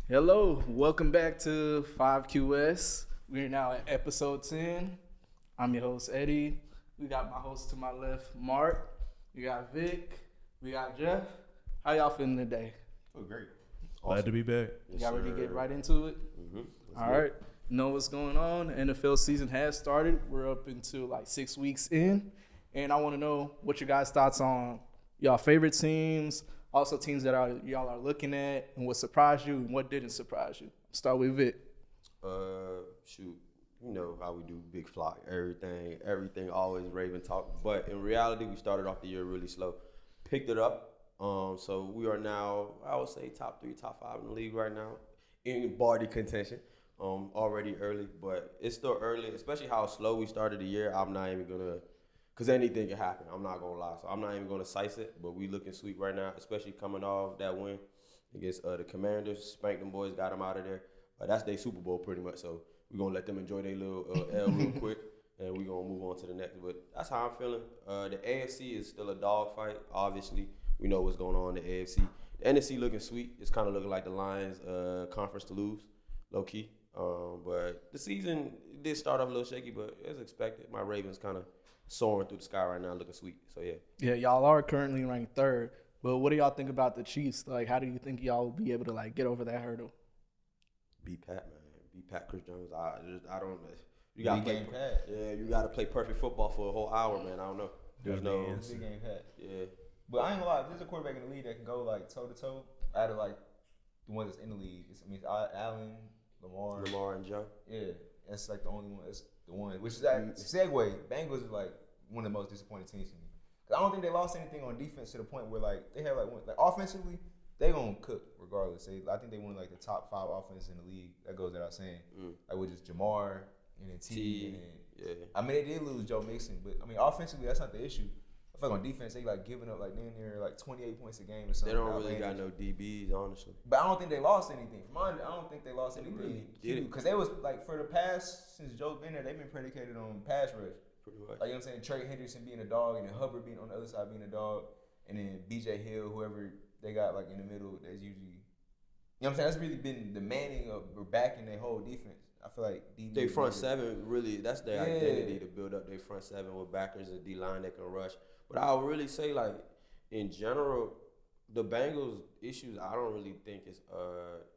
Hello, welcome back to 5QS. We're now at episode 10. I'm your host, Eddie. We got my host to my left, Mark. We got Vic. We got Jeff. How y'all feeling today? Oh, great. Glad to be back. Y'all ready to get right into it? All right. Know what's going on. NFL season has started. We're up into like 6 weeks in. And I want to know what your guys' thoughts on y'all favorite teams, also teams that y'all are looking at, and what surprised you and what didn't surprise you. Start with Vic. Shoot, you know how we do, big flock, everything always Raven talk. But in reality, we started off the year really slow. Picked it up. So we are now, I would say, top 3, top 5 in the league right now in Barty contention. Already early, but it's still early, especially how slow we started the year. I'm not even gonna, cause anything can happen. I'm not gonna lie, so I'm not even gonna size it. But we looking sweet right now, especially coming off that win against the Commanders. Spanked them boys, got them out of there. That's their Super Bowl pretty much. So we're gonna let them enjoy their little L real quick, and we're gonna move on to the next. But that's how I'm feeling. The AFC is still a dogfight. Obviously, we know what's going on in the AFC. The NFC looking sweet. It's kind of looking like the Lions' conference to lose, low key. But the season did start off a little shaky, but as expected, my Ravens kind of soaring through the sky right now, looking sweet. So, yeah. Yeah, y'all are currently ranked 3rd. But what do y'all think about the Chiefs? Like, how do you think y'all will be able to, like, get over that hurdle? Beat Pat, man. Beat Pat, Chris Jones. I don't know. You got to play Pat. Yeah, you got to play perfect football for a whole hour, man. I don't know. There's no big game Pat. Yeah. But I ain't gonna lie, there's a quarterback in the league that can go like toe to toe out of like the ones that's in the league. It's Allen, Lamar and Joe. Yeah, that's like the only one. That's the one. Which is that segue. Bengals is like one of the most disappointing teams to me. Cause I don't think they lost anything on defense to the point where like they have like offensively they gonna cook regardless. I think they won like the top 5 offenses in the league. That goes without saying. Like with just Jamar and then T and then I mean they did lose Joe Mixon, but I mean offensively that's not the issue. I feel like on defense they like giving up like near like 28 points a game or something. They don't really got no DBs, honestly. But I don't think they lost anything. I don't think they lost anything. Because they was like for the past since Joe's been there, they've been predicated on pass rush. Pretty much. Like you know what I'm saying, Trey Henderson being a dog and then Hubbard being on the other side being a dog, and then BJ Hill, whoever they got like in the middle, that's usually you know what I'm saying. That's really been demanding of or backing their whole defense. I feel like they front seven really that's their identity to build up their front seven with backers and D line that can rush. But I would really say, like, in general, the Bengals' issues, I don't really think it's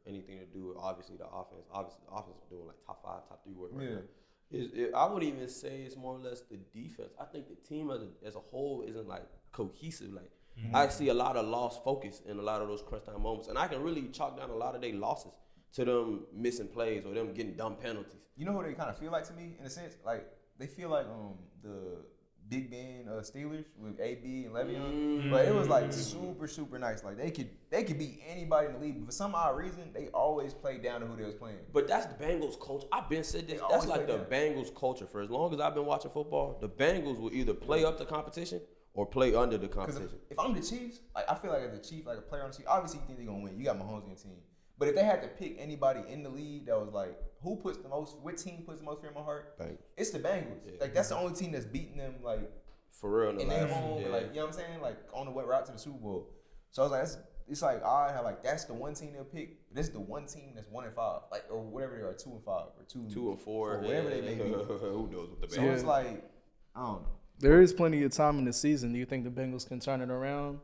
anything to do with, obviously, the offense. Obviously, the offense is doing, like, top 5, top 3 work right now. I would even say it's more or less the defense. I think the team as a whole isn't, like, cohesive. Like, I see a lot of lost focus in a lot of those crunch time moments. And I can really chalk down a lot of their losses to them missing plays or them getting dumb penalties. You know who they kind of feel like to me, in a sense? Like, they feel like the Big Ben Steelers with AB and Le'Veon, but it was like super nice. Like they could beat anybody in the league, but for some odd reason they always played down to who they was playing. But that's the Bengals culture. I've been said this. That's like the Bengals culture. For as long as I've been watching football, the Bengals will either play up to competition or play under the competition. If I'm the Chiefs, like I feel like as a Chief, like a player on the Chiefs, obviously you think they're gonna win. You got Mahomes on your team. But if they had to pick anybody in the league that was like, what team puts the most fear in my heart? Bengals. It's the Bengals. Yeah. Like that's the only team that's beating them like for real in their home, like you know what I'm saying, like on the way route to the Super Bowl. So I was like, it's like odd how like that's the one team they'll pick. But this is the one team that's 1-5, like or whatever they are, 2-5 or 2-4, whatever they may be. Who knows what the Bengals? So it's like I don't know. There is plenty of time in the season. Do you think the Bengals can turn it around?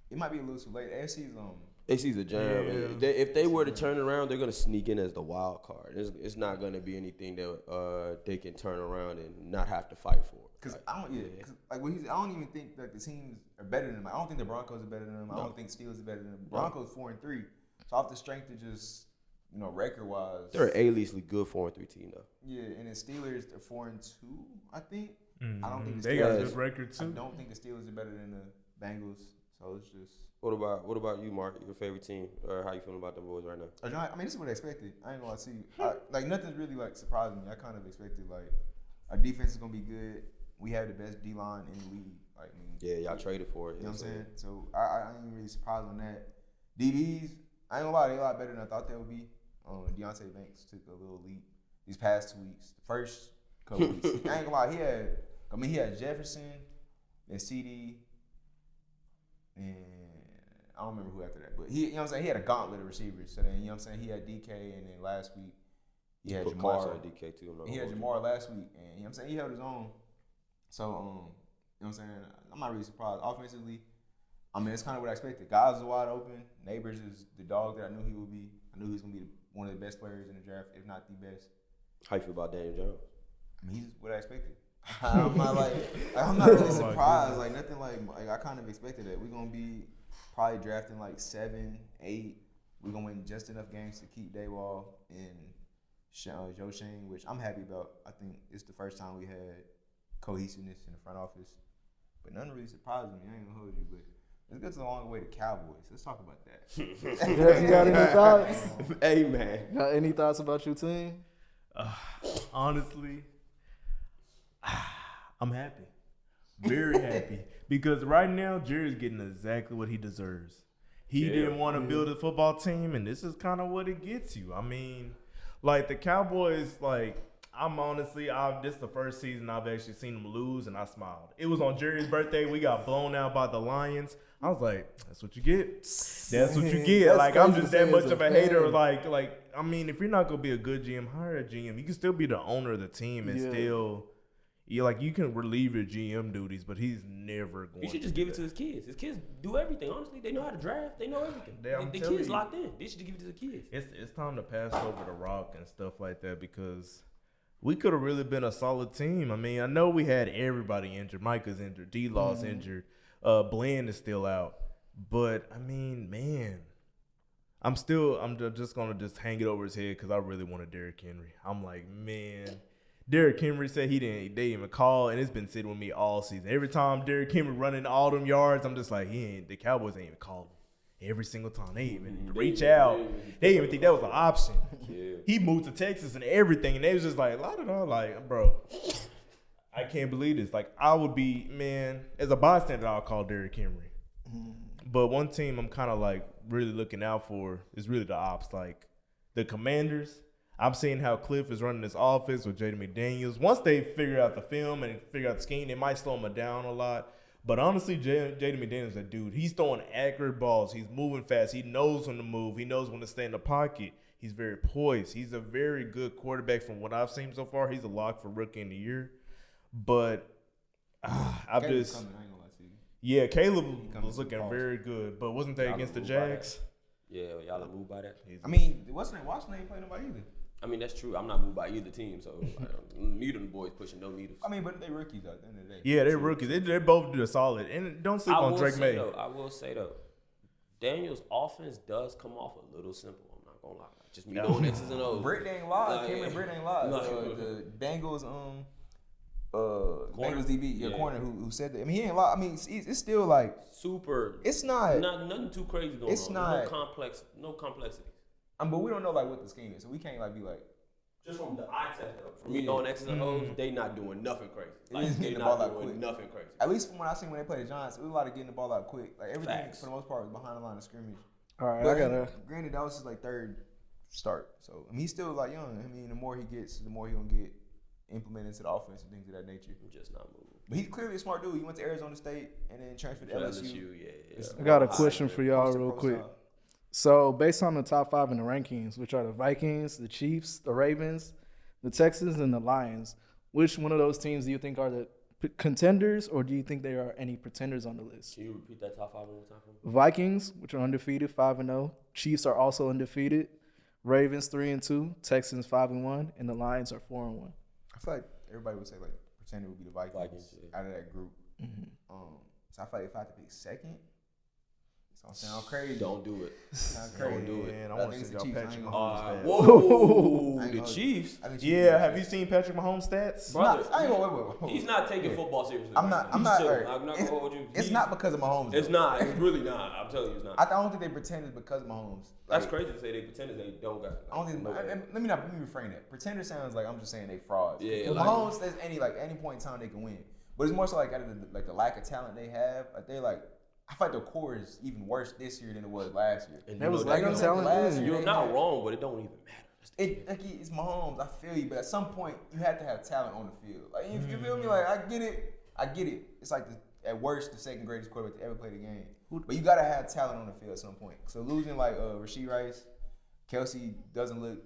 It might be a little too late. AFC's a jam. Yeah. If they were to turn around, they're gonna sneak in as the wild card. It's not gonna be anything that they can turn around and not have to fight for. Cause I don't even think that the teams are better than them. I don't think the Broncos are better than them. No. I don't think Steelers are better than them. Broncos 4-3. So off the strength of just record wise, they're an A-listly good 4-3 team though. Yeah, and the Steelers are 4-2. I think. I don't think they got a good record too. I don't think the Steelers are better than the Bengals. So it's just. What about you, Mark? Your favorite team, or how you feeling about them boys right now? I mean, this is what I expected. I ain't gonna see. Like nothing's really like surprising me. I kind of expected like our defense is gonna be good. We have the best D line in the league. Like, y'all traded for it. You know what I'm saying? So I ain't really surprised on that. DBs, I ain't gonna lie, they a lot better than I thought they would be. Deontay Banks took a little leap these past 2 weeks. The first couple weeks, I ain't gonna lie, he had Jefferson and CD and I don't remember who after that, but he, you know what I'm saying, he had a gauntlet of receivers. So then, you know what I'm saying, he had DK, and then last week he had Jamar. DK too. He had Jamar last week, and you know what I'm saying, he held his own. So you know what I'm saying, I'm not really surprised. Offensively, I mean, it's kind of what I expected. Guys are wide open. Neighbors is the dog that I knew he would be. I knew he was gonna be one of the best players in the draft, if not the best. How you feel about Daniel Jones? I mean, he's what I expected. I'm not really surprised. Like nothing like I kind of expected that. We're gonna be probably drafting like 7, 8. We're gonna win just enough games to keep Daywall and Joe Shane, which I'm happy about. I think it's the first time we had cohesiveness in the front office. But nothing really surprised me. I ain't gonna hold you, but let's get to the long way to Cowboys. Let's talk about that. You got any thoughts? Hey man, Got any thoughts about your team? Honestly, I'm happy. Very happy. Because right now, Jerry's getting exactly what he deserves. He didn't want to build a football team, and this is kind of what it gets you. I mean, like, the Cowboys, like, this is the first season I've actually seen them lose, and I smiled. It was on Jerry's birthday. We got blown out by the Lions. I was like, that's what you get. That's what you get. Like, I'm just that much of a hater. Like, I mean, if you're not going to be a good GM, hire a GM. You can still be the owner of the team and still, you can relieve your GM duties, but he's never going to. He should just give it to his kids. His kids do everything, honestly. They know how to draft. They know everything. The kids locked in. They should give it to the kids. It's time to pass over the rock and stuff like that because we could have really been a solid team. I mean, I know we had everybody injured. Micah's injured. D-Law's injured. Bland is still out. But, I mean, man, I'm just going to hang it over his head because I really wanted Derrick Henry. I'm like, man, Derrick Henry said they didn't even call, and it's been sitting with me all season. Every time Derrick Henry running all them yards, I'm just like, the Cowboys ain't even call him. Every single time. They ain't even reach out. They didn't even think that was an option. Yeah. He moved to Texas and everything, and they was just like, like, bro, I can't believe this. Like, I would be, man, as a bystander, I'll call Derrick Henry. But one team I'm kind of like really looking out for is really the ops. Like the Commanders, I'm seeing how Cliff is running this offense with Jayden Daniels. Once they figure out the film and figure out the scheme, they might slow him down a lot. But honestly, Jayden Daniels is a dude. He's throwing accurate balls. He's moving fast. He knows when to move. He knows when to stay in the pocket. He's very poised. He's a very good quarterback from what I've seen so far. He's a lock for Rookie of the Year. But I've just – yeah, Caleb was looking very good. But wasn't that against the Jags? Yeah, y'all are moved by that. I mean, Washington ain't playing nobody either. I mean, that's true. I'm not moved by either team, so neither of the boys pushing no needles. I mean, but they rookies at the end of the day. Yeah, they're rookies. They both do a solid. And don't sleep on Drake May. I will say, though, Daniel's offense does come off a little simple. I'm not going to lie. Just me knowing X's and O's. Britt ain't live. Britt ain't live. The Bengals, Bengals DB, corner who said that. I mean, he ain't live. I mean, it's still like super. It's not nothing too crazy going it's on. Not no complexity. But we don't know like what the scheme is, so we can't like be like. Just from the eye test, from me knowing X's and O's, they not doing nothing crazy. Like they not doing nothing crazy. At least from what I seen when they played the Giants, it was a lot of getting the ball out quick. Like everything for the most part was behind the line of scrimmage. All right, but granted, that was his like third start. So I mean, he's still like young. I mean, the more he gets, the more he gonna get implemented into the offense and things of that nature. I'm just not moving. But he's clearly a smart dude. He went to Arizona State and then transferred to LSU. I got a question for y'all real quick. So based on the top 5 in the rankings, which are the Vikings, the Chiefs, the Ravens, the Texans, and the Lions, which one of those teams do you think are the contenders, or do you think there are any pretenders on the list? Can you repeat that top 5 one more time for me? Vikings, which are undefeated, 5-0. Chiefs are also undefeated. Ravens 3-2. Texans 5-1, and the Lions are 4-1. I feel like everybody would say like pretender would be the Vikings out of that group. So I feel like if I had to pick second, it's gonna sound crazy. Don't do it. Don't do it. Man, I want to see y'all Patrick Mahomes stats. Whoa, the Chiefs. Yeah, have you seen Patrick Mahomes stats? Brother, I ain't gonna wait. He's not taking football seriously. I'm not gonna hold you. It's not because of Mahomes. It's not. It's really not. I'm telling you, it's not. I don't think they pretend it's because of Mahomes. That's crazy to say they pretenders. They don't got. I don't think. Let me reframe that. Pretender sounds like I'm just saying they frauds. Yeah. With Mahomes, there's any point in time they can win, but it's more so like out of the lack of talent they have. Like they're like. I feel like the core is even worse this year than it was last year. And that was like talent. You're not wrong, but it don't even matter. It's Mahomes. I feel you, but at some point you have to have talent on the field. Like you feel me? Like I get it. It's like at worst the second greatest quarterback to ever play the game. But you gotta have talent on the field at some point. So losing like Rasheed Rice, Kelsey doesn't look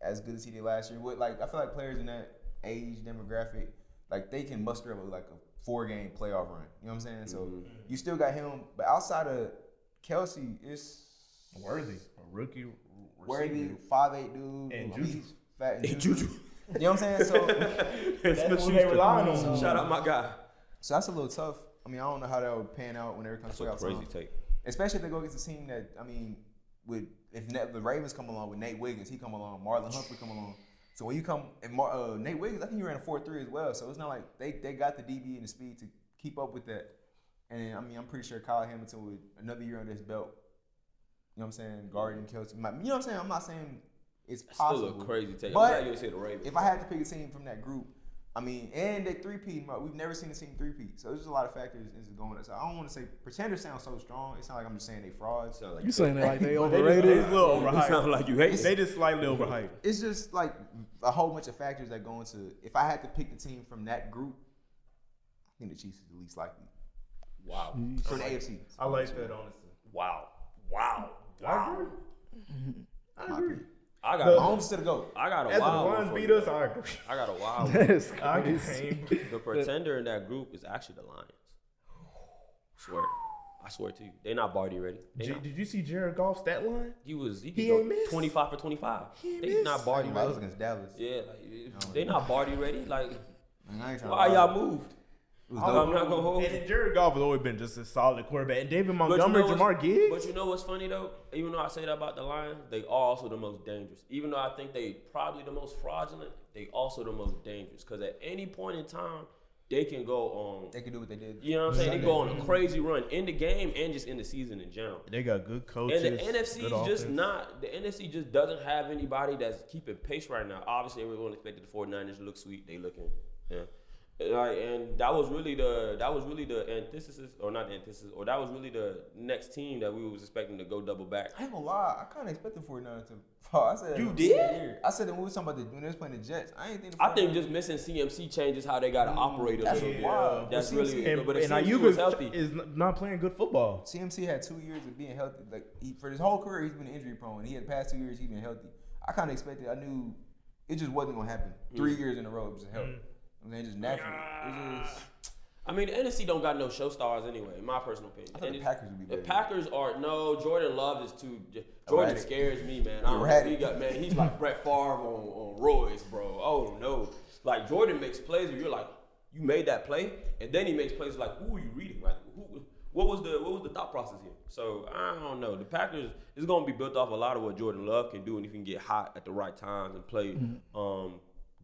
as good as he did last year. Like I feel like players in that age demographic, like they can muster up like a 4-game playoff run. You know what I'm saying? So you still got him, but outside of Kelsey, it's Worthy, a rookie. Worthy, 5'8" dude, And he's fat and Juju. You know what I'm saying? So That's what they relying on. Shout out my guy. So that's a little tough. I mean, I don't know how that would pan out whenever it comes to That's a playoffs. crazy take. Especially if they go against a team that, I mean, if the Ravens come along with Nate Wiggins, he come along, Marlon Humphrey come along. So when you come, and Nate Wiggins, I think he ran a 4.3 as well. So it's not like they got the DB and the speed to keep up with that. And I mean, I'm pretty sure Kyle Hamilton with another year under his belt. You know what I'm saying? Guarding Kelsey. You know what I'm saying? I'm not saying it's possible. Still a crazy take. But I'm glad you didn't say the Ravens. if I had to pick a team from that group, I mean, and they 3-peat, we've never seen a team 3-peat. So there's just a lot of factors into going. So I don't want to say Pretenders sound so strong. It's not like I'm just saying they frauds. Sound like You saying that like they They overrated? just a little You overhyped. sound like you hate They just slightly overhyped. It's just like a whole bunch of factors that go into. If I had to pick the team from that group, I think the Chiefs is the least likely Wow. for the AFC. I like that, honestly. Wow. I agree. I agree. I got Mahomes to the GOAT. I got a As the wild one Lions for beat you. us, I agree. I got a wild one. That's I crazy. agree. The pretender in that group is actually the Lions. I swear to you. They not Barty ready. Did you see Jared Goff's stat line? He could He go ain't missed. 25 for 25. ain't They missed. not Barty That ready. was against Dallas. Yeah, like, they not Barty ready. Like, Man, I ain't trying why to y'all moved? It was I'm dope. not gonna hold And you. then Jared Goff has always been just a solid quarterback. And David But you Montgomery, know Jamar Gibbs. But you know what's funny though? Even though I say that about the Lions, they are also the most dangerous. Even though I think they probably the most fraudulent, they also the most dangerous. Because at any point in time, they can go on. They can do what they did. You know what I'm saying? They go on a crazy run in the game and just in the season in general. They got good coaches. And the NFC good is just offense. not. The NFC just doesn't have anybody that's keeping pace right now. Obviously, everyone expected the 49ers to look sweet. They looking, yeah. Like, and that was really the antithesis, or not the antithesis, or that was really the next team that we was expecting to go double back. I ain't gonna lie, I kind of expected 49ers to fall. I said You did? I said that when we was talking about when they was playing the Jets. I ain't think. I think just missing CMC changes how they got to operate a That's little bit. wild. That's Well, really, And, but if and CMC was Ayuk healthy. is not playing good football. CMC had 2 years of being healthy. Like for his whole career, he's been injury prone. He had the past 2 years he's been healthy. I kind of expected. I knew it just wasn't gonna happen 3 years in a row just health. I mean, just naturally. It just. I mean, the NFC don't got no show stars anyway, in my personal opinion. I thought the And Packers would be The better. Packers are Jordan Love is too. Jordan Erratic. scares me, man. I don't know. Erratic. He got, man, he's like Brett Favre on roids, bro. Oh no, like Jordan makes plays where you're like, you made that play, and then he makes plays like, who are you reading? Like, what was the thought process here? So I don't know. The Packers is gonna be built off a lot of what Jordan Love can do, and he can get hot at the right times and play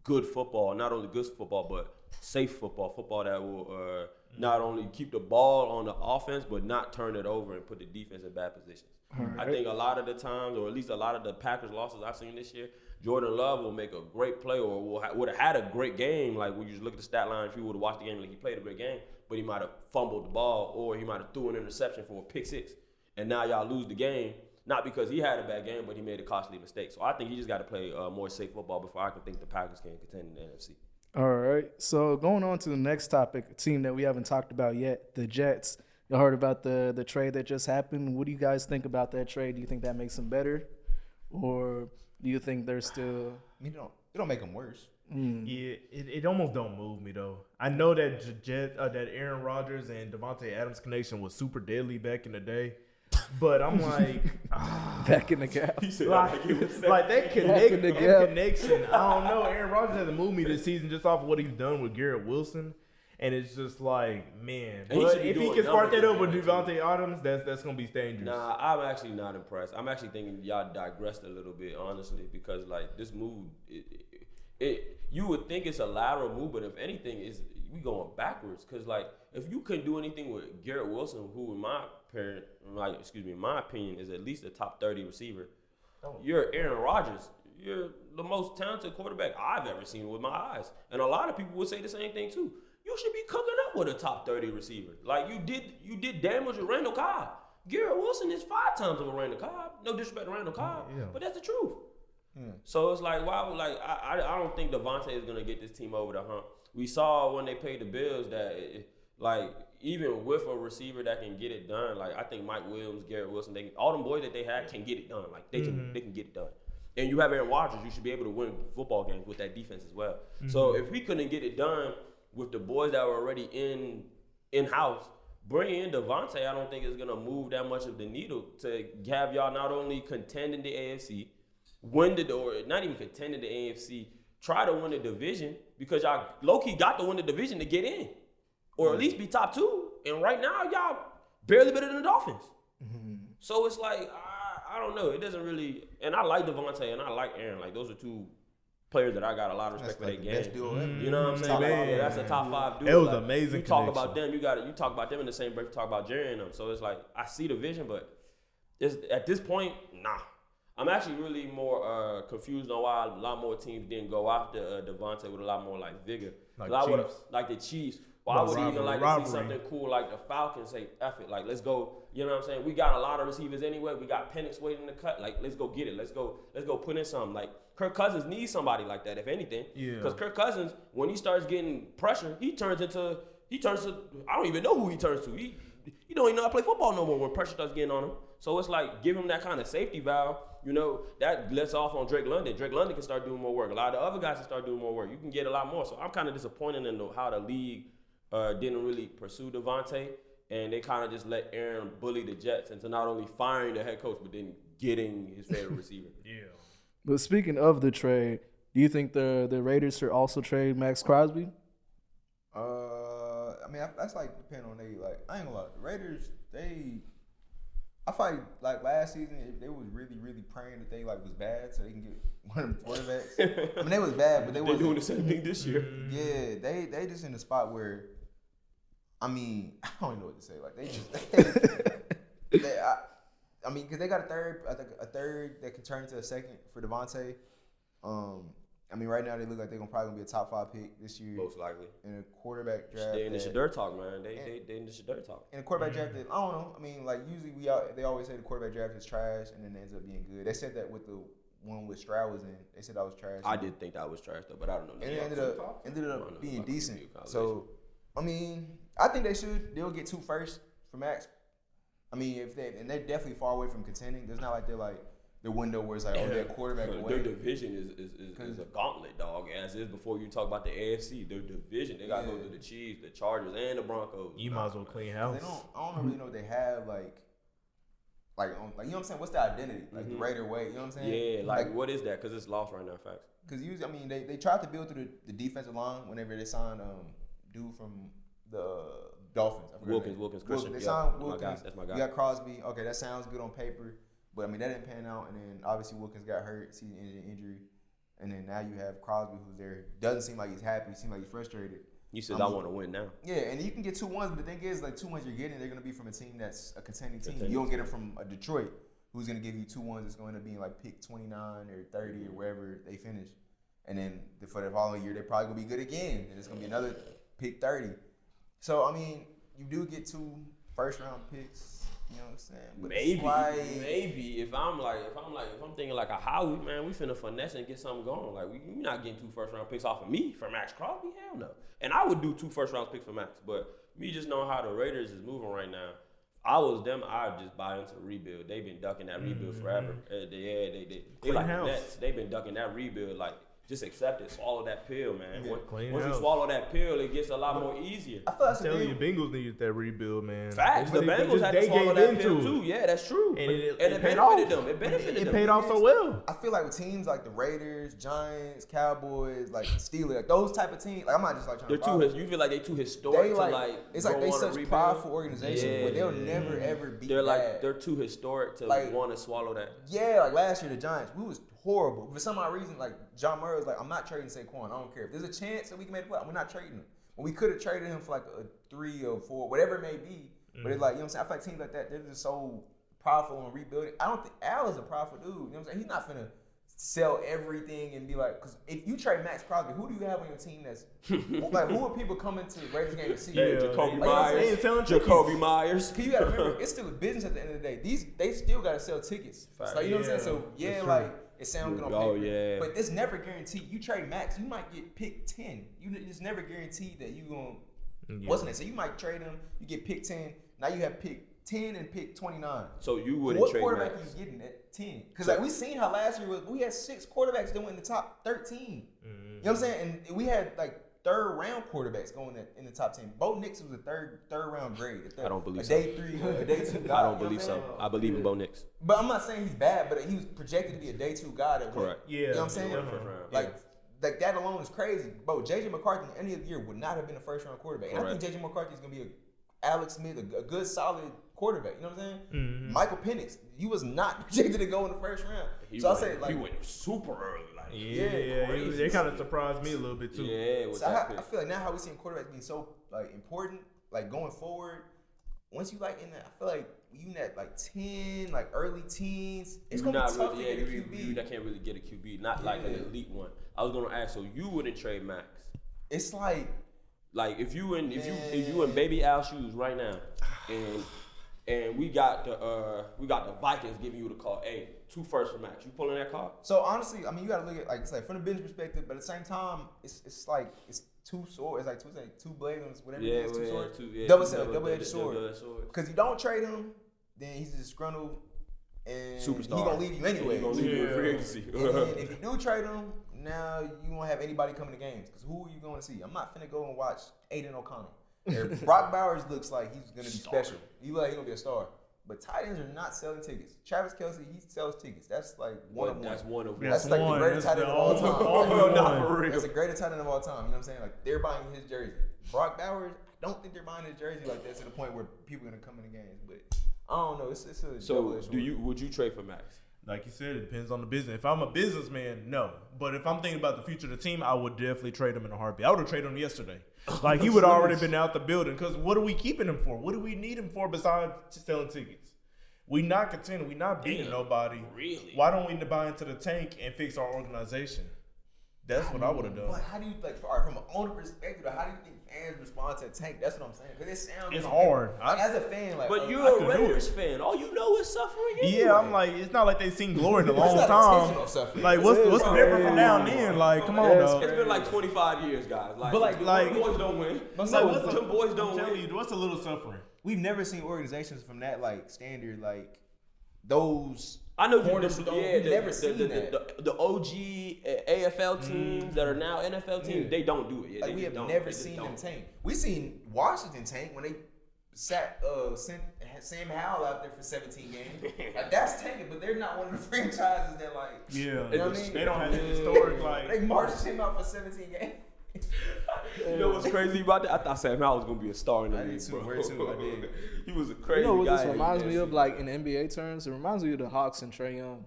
good football. Not only good football, but safe football that will not only keep the ball on the offense, but not turn it over and put the defense in bad positions. I think a lot of the times, or at least a lot of the Packers losses I've seen this year, Jordan Love will make a great play or would have had a great game. Like when you just look at the stat line, if you would have watched the game, like he played a great game, but he might have fumbled the ball or he might have threw an interception for a pick six. And now y'all lose the game, not because he had a bad game, but he made a costly mistake. So I think he just got to play more safe football before I can think the Packers can contend in the NFC. All right. So going on to the next topic, a team that we haven't talked about yet, the Jets. You heard about the trade that just happened. What do you guys think about that trade? Do you think that makes them better, or do you think they're still? I mean, it don't make them worse. Yeah, it almost don't move me though. I know that that Aaron Rodgers and Devontae Adams connection was super deadly back in the day, but I'm like, Back in the gap. like that connection. I don't know. Aaron Rodgers hasn't moved me this season just off of what he's done with Garrett Wilson. And it's just like, man. And he But should be if he doing can spark that up numbers with again, too. Devontae Adams, that's gonna be dangerous. Nah, I'm actually not impressed. I'm actually thinking y'all digressed a little bit, honestly, because like this move, you would think it's a lateral move, but if anything, we going backwards. Cause like if you couldn't do anything with Garrett Wilson, who in my opinion, is at least a top 30 receiver, you're Aaron Rodgers. You're the most talented quarterback I've ever seen with my eyes, and a lot of people would say the same thing too. You should be cooking up with a top 30 receiver. Like you did damage with Randall Cobb. Garrett Wilson is 5 times over Randall Cobb. No disrespect to Randall Cobb, but that's the truth. So it's like, why would I don't think Devontae is gonna get this team over the hump. We saw when they paid the Bills that like even with a receiver that can get it done, like I think Mike Williams, Garrett Wilson, all them boys that they had can get it done. Like they can get it done. And you have Aaron Rodgers, you should be able to win football games with that defense as well. So if we couldn't get it done with the boys that were already in house, bringing in Devontae, I don't think it's gonna move that much of the needle to have y'all not only contend in the AFC, not even contend in the AFC, try to win the division because y'all low-key got to win the division to get in. Or at least be top 2. And right now, y'all barely better than the Dolphins. So it's like, I don't know. It doesn't really, and I like Devontae and I like Aaron. Like those are 2 players that I got a lot of respect for their game. You know what I'm saying? That's a top 5 dude. It was amazing. You talk about them, you talk about them in the same break. You talk about Jerry and them. So it's like I see the vision, but at this point, nah. I'm actually really more confused on why a lot more teams didn't go after Devontae with a lot more like vigor. Like the Chiefs. Well, I would even like to see something cool like the Falcons say, F it, like let's go. You know what I'm saying? We got a lot of receivers anyway. We got Penix waiting to cut. Like let's go get it. Let's go put in something. Like Kirk Cousins needs somebody like that, if anything. Yeah. Because Kirk Cousins, when he starts getting pressure, he turns to I don't even know who he turns to. He don't even know how to play football no more when pressure starts getting on him. So it's like give him that kind of safety valve. You know, that lets off on Drake London. Drake London can start doing more work. A lot of the other guys can start doing more work. You can get a lot more. So I'm kind of disappointed in how the league didn't really pursue Devontae, and they kind of just let Aaron bully the Jets into not only firing the head coach, but then getting his favorite receiver. Yeah. But speaking of the trade, do you think the Raiders should also trade Max Crosby? I mean, that's like depending on I ain't gonna lie. The Raiders, I feel like last season they was really, really praying that they was bad so they can get one of them quarterbacks. I mean, they was bad, but they wasn't doing the same thing this year. Yeah, they just in the spot where, I mean, I don't even know what to say. Like they just, because they got a third that can turn into a second for Devontae. I mean, right now they look like they're probably gonna be a top 5 pick this year, most likely in a quarterback draft. They in the Shador talk, man. They in the Shador talk. In a quarterback draft, I don't know. I mean, like usually they always say the quarterback draft is trash, and then it ends up being good. They said that with the one with Stroud was in. They said that was trash. I did think that was trash though, but I don't know. And it ended up being decent. So, I mean, I think they'll get 2 firsts for Max. I mean, they're definitely far away from contending. It's not like they're like the window where it's like, they're quarterback away. Their division is a gauntlet, dog. As is before you talk about the AFC, their division, they gotta go to the Chiefs, the Chargers, and the Broncos. You might as well clean house. I don't really know what they have like you know what I'm saying? What's the identity? Like the Raider way, you know what I'm saying? Yeah, like what is that? Because it's lost right now, facts. Because usually, I mean, they tried to build through the defensive line whenever they signed dude from the Dolphins. Wilkins, Christian. They signed Wilkins. Wilkins. That's my guy. You got Crosby. Okay, that sounds good on paper. But, I mean, that didn't pan out. And then, obviously, Wilkins got hurt, season injury. And then now you have Crosby who's there. Doesn't seem like he's happy. Seems like he's frustrated. You said I want to win now. Yeah, and you can get 2 ones, but the thing is, like 2 ones you're getting, they're going to be from a team that's a contending team. You don't get them from a Detroit who's going to give you 2 ones that's going to be like pick 29 or 30 or wherever they finish. And then for the following year, they're probably going to be good again. And it's going to be another pick 30. So, I mean, you do get 2 first-round picks. You know what I'm saying? But maybe if I'm thinking like a Howie, man, we finna finesse and get something going. Like we not getting 2 first-round picks off of me for Max Crosby, hell no. And I would do 2 first-round picks for Max, but me just knowing how the Raiders is moving right now, I'd just buy into the rebuild. They've been ducking that rebuild forever. They like the Nets. They've been ducking that rebuild like. Just accept it. Swallow that pill, man. Once you swallow that pill, it gets a lot more easier. I feel I'm telling you, Bengals needed that rebuild, man. Facts. The Bengals had to swallow that pill too. Yeah, that's true. And it benefited them. It benefited them. It paid off so well. I feel like with teams like the Raiders, Giants, Cowboys, like Steelers, like those type of teams, like I'm not just like trying to. You feel like they too historic to like. It's like they such prideful organization where they'll never ever beat. They're too historic to want to swallow that. Yeah, like last year the Giants, we was horrible. For some odd reason, like John Murray was like, I'm not trading Saquon. I don't care. If there's a chance that we can make a play, we're not trading him. But we could have traded him for like a 3 or 4, whatever it may be. But it's like, you know what I'm saying? I feel like teams like that, they're just so powerful on rebuilding. I don't think Al is a powerful dude. You know what I'm saying? He's not finna sell everything and be like, because if you trade Max Crosby, who do you have on your team that's like, who are people coming to the Raiders game to see? Jacoby Myers. Jacoby Myers. Because you gotta remember, it's still a business at the end of the day. They still gotta sell tickets. So, like, you know what I'm saying? So like it sounds good on paper. But it's never guaranteed. You trade Max, you might get picked 10. It's never guaranteed that you gonna Wasn't it? So you might trade him. You get pick 10. Now you have pick 10 and pick 29. So you wouldn't what trade quarterback Max? are you getting at 10? Because like we seen how last year we had 6 quarterbacks that went in the top 13. You know what I'm saying? And we had like third round quarterbacks going in the top 10. Bo Nix was a third round grade. I don't believe a so. Day 3, a day 2 guy. I don't believe so. I believe in Bo Nix. But I'm not saying he's bad, but he was projected to be a day 2 guy. That Correct. Yeah. You know what I'm saying? First round. Like that alone is crazy. Bro, J.J. McCarthy at any of the year would not have been a first round quarterback. And I think J.J. McCarthy is going to be Alex Smith, a good solid quarterback. You know what I'm saying? Mm-hmm. Michael Penix, he was not projected to go in the first round. I say he went super early. Like, Yeah, they kind of surprised me a little bit too. Yeah, with So that pick. I feel like now how we seeing quarterbacks being so like important, like going forward. Once you like in that, I feel like you in that like 10, like early teens, it's You're gonna be not tough really, to get a QB. you can't really get a QB, not like an elite one. I was gonna ask, so you wouldn't trade Max? It's like Like if you in Baby Al shoes right now, and we got the Vikings giving you the call, hey, 2 firsts for Max, you pulling that call? so honestly, I mean you gotta look at like it's like from the business perspective, but at the same time, it's like it's 2 swords, it's like 2 blades, whatever it is, 2 swords, double-edged sword. Because you don't trade him, then he's disgruntled and Superstar. he gonna leave you anyway. He gonna leave you in free agency. And then if you do trade him, now you won't have anybody coming to games. Because who are you going to see? I'm not finna go and watch Aiden O'Connell. Brock Bowers looks like he's gonna be special. He like he gonna be a star. But tight ends are not selling tickets. Travis Kelce, he sells tickets. That's like one of one. That's one of That's like the greatest tight end of all time. Not for real. That's the greatest tight end of all time. You know what I'm saying? Like they're buying his jersey. Brock Bowers, I don't think they're buying his jersey like that to the point where people are gonna come in the games. But I don't know. It's a So double-edged sword. would you trade for Max? Like you said, it depends on the business. If I'm a businessman, no. But if I'm thinking about the future of the team, I would definitely trade him in a heartbeat. I would have traded him yesterday. Like he would have already been out the building. Because what are we keeping him for? What do we need him for besides selling tickets? We not contending. We not beating nobody. Really? Why don't we buy into the tank and fix our organization? That's what I would have done. But how do you like from an owner perspective? How do you think fans respond to a tank? That's what I'm saying. Because it sounds It's hard. Like, as a fan, like But I you're could a do Raiders fan. All you know is suffering. Anyway. Yeah, I'm like, it's not like they've seen glory in a long not time. intentional suffering. Like, what's the difference from now and then? Like, come on, dog. It's been like 25 years, guys. Like, But like them boys don't win. But No, what's them boys I'm don't telling win. you, what's a little suffering? we've never seen organizations from that like standard, like those. I know cornerstone. We've never seen that. The OG AFL teams that are now NFL teams, Yeah. they don't do it. Yeah, Like they we have don't. never They just seen don't. them tank. We seen Washington tank when they sent Sam Howell out there for 17 games. Like that's tanking, but they're not one of the franchises that like. Yeah, You know what I mean? they don't have the historic They like. marched him out for 17 games. You know what's crazy about that? I thought Sam Howell was gonna be a star in the I did league, too, bro. where too, I did. He was a crazy You know what guy. this reminds me of, like in NBA terms? It reminds me of the Hawks and Trae Young.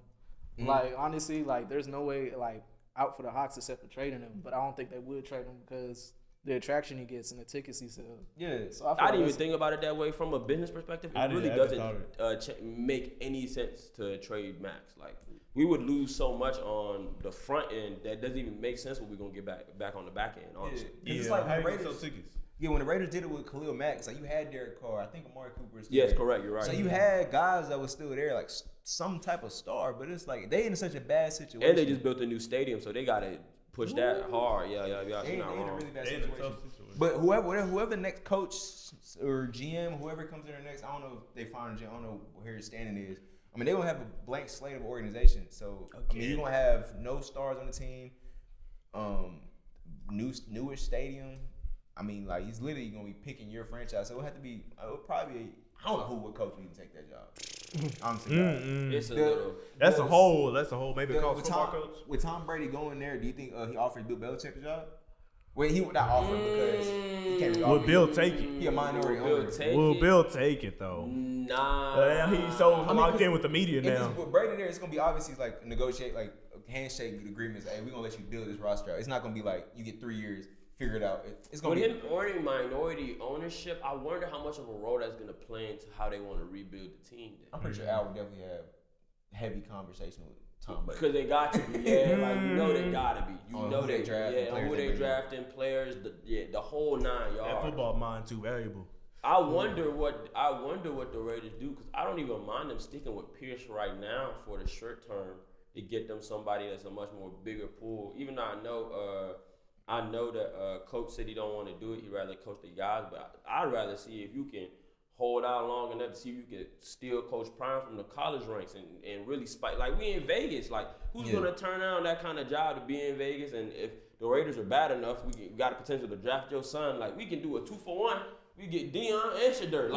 Like honestly, like there's no way like out for the Hawks except for trading him. But I don't think they would trade him because the attraction he gets and the tickets he sells. Yeah. So I I didn't even that's- think about it that way from a business perspective. It I didn't- really I just doesn't make any sense to trade Max. Like we would lose so much on the front end that doesn't even make sense what we're gonna get back on the back end. Honestly, It's like how when the you sell Raiders. tickets. Yeah, when the Raiders did it with Khalil Mack, so you had Derek Carr. I think Amari Cooper is still yes, there. correct. You're right. So you had guys that were still there, like some type of star, but it's like they in such a bad situation. and they just built a new stadium, so they gotta push that hard. Yeah. They You're in not a wrong. really bad They in a situation. tough situation. But whoever the next coach or GM, whoever comes in there next, I don't know if they find a GM. I don't know where his standing is. I mean, they're gonna have a blank slate of organization. So I mean, you're gonna have no stars on the team. Newish stadium. I mean, like he's literally gonna be picking your franchise. So it'll have to be. It'll probably be. I don't know who would coach would even take that job. Honestly, It's a The- little. That's a whole. Maybe The- call with football Tom, coach. with Tom Brady going there, do you think he offers Bill Belichick the job? Well, he would not offer him because he can't. Will Bill take it? He a minority Will owner. take Will it? Bill take it though? Nah. He's so mean, locked in with the media If now. it's with Brady there, it's gonna be obviously like negotiate like handshake agreements. Hey, we're gonna let you build this roster out. It's not gonna be like you get 3 years, figure it out. It's gonna With be. him owning minority ownership, I wonder how much of a role that's going to play into how they want to rebuild the team. I'm pretty sure Al would definitely have heavy conversation with Tom Brady. Because they got to be, yeah, like you know they got to be. You On know who they they drafting, yeah, players on who they they bring in. drafting, players, the whole 9 That yards. football mind too valuable. I wonder what the Raiders do because I don't even mind them sticking with Pierce right now for the short term to get them somebody that's a much more bigger pool. Even though I know I know that Coach said he don't want to do it. He'd rather coach the guys, but I'd rather see if you can hold out long enough to see if you can still coach prime from the college ranks and really spike. Like, we in Vegas. Like, who's going to turn down that kind of job to be in Vegas? And if the Raiders are bad enough, we got the potential to draft your son. Like, we can do a 2-for-1. We get Deion and Shedeur.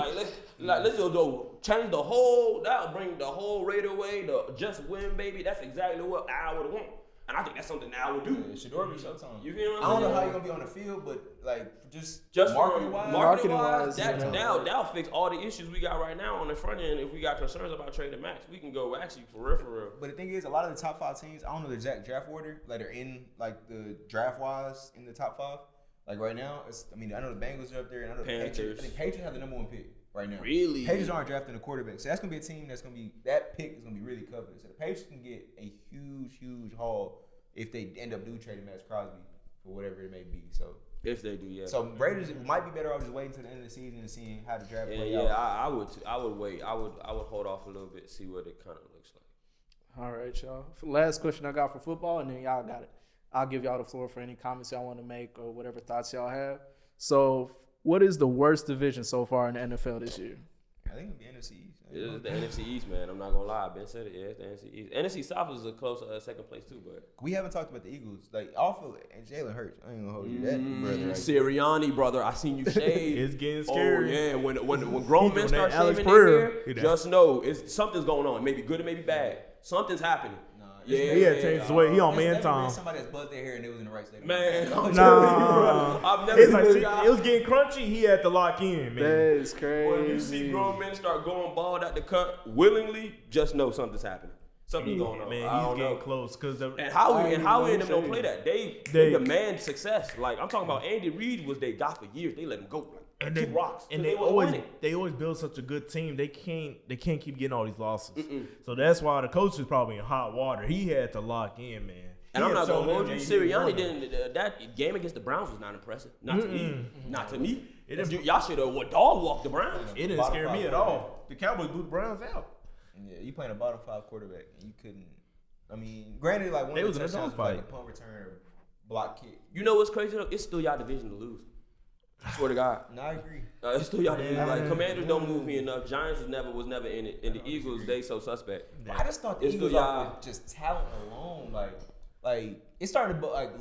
Let's go change the whole. That'll bring the whole Raider way. The just win, baby. That's exactly what Al would want. And I think that's something Al would do. Yeah, Shedeur be showtime. You feel what I'm saying? I don't know how you're gonna be on the field, but like just marketing Marketing-wise, that'll fix all the issues we got right now on the front end. If we got concerns about trading Max, we can go actually for real. But the thing is, a lot of the top 5 teams, I don't know the exact draft order, like they're in like the draft wise in the top 5. Like right now, I know the Bengals are up there, and I know the Patriots. I think Patriots have the number 1 pick right now. Really? Patriots aren't drafting a quarterback, so that's gonna be a team that pick is gonna be really coveted. So the Patriots can get a huge haul if they end up trading Max Crosby for whatever it may be. So if they do, yeah. So Raiders might be better off just waiting to the end of the season and seeing how the draft plays out. Yeah, I would wait. I would hold off a little bit, see what it kind of looks like. All right, y'all. Last question I got for football, and then y'all got it. I'll give y'all the floor for any comments y'all want to make or whatever thoughts y'all have. So, what is the worst division so far in the NFL this year? I think it'll be NFC East. It is the NFC East, man. I'm not gonna lie. Ben said it. Yeah, it's the NFC East. NFC South is a close second place too, but we haven't talked about the Eagles. Like, awful, and Jalen Hurts. I ain't gonna hold you that, brother. Right Sirianni, brother. I seen you shave. It's getting scary. Oh yeah, when grown men start Alex shaving their Pereira. hair, just know something's going on. Maybe good or maybe bad. Something's happening. He had changed his way. He on man time. Somebody that's buzzed their hair and it was in the right state. Man, I'm telling Nah. you, bro. I've never It's seen like, a guy. it was getting crunchy. He had to lock in, man. That is crazy. When you see grown men start going bald at the cut willingly, just know something's happening. Something's going on. Man, I he's don't getting know. close because And Howie and them don't play that. They demand success. Like, I'm talking about Andy Reid was they got for years. They let him go. and Keep rocks. and They they wasn't always winning. build such a good team. They can't keep getting all these losses. So that's why the coach is probably in hot water. He had to lock in, man. And I'm not going gonna hold you. Sirianni didn't. That game against the Browns was not impressive. Not to me. Not to me. Y'all should have dog walked the Browns. It didn't scare me at all. The Cowboys blew the Browns out. Yeah, you playing a bottom 5 quarterback and you couldn't. I mean, granted, like one They of was the in a touchdowns was dogfight. like a punt return, block kick. You know what's crazy though? It's still y'all division to lose. I swear to God. No, I agree. It's still y'all division. Like, Commanders don't move me enough. Giants was never in it. And the Eagles, they so suspect. I just thought the It's Eagles still off with just talent alone, like it started like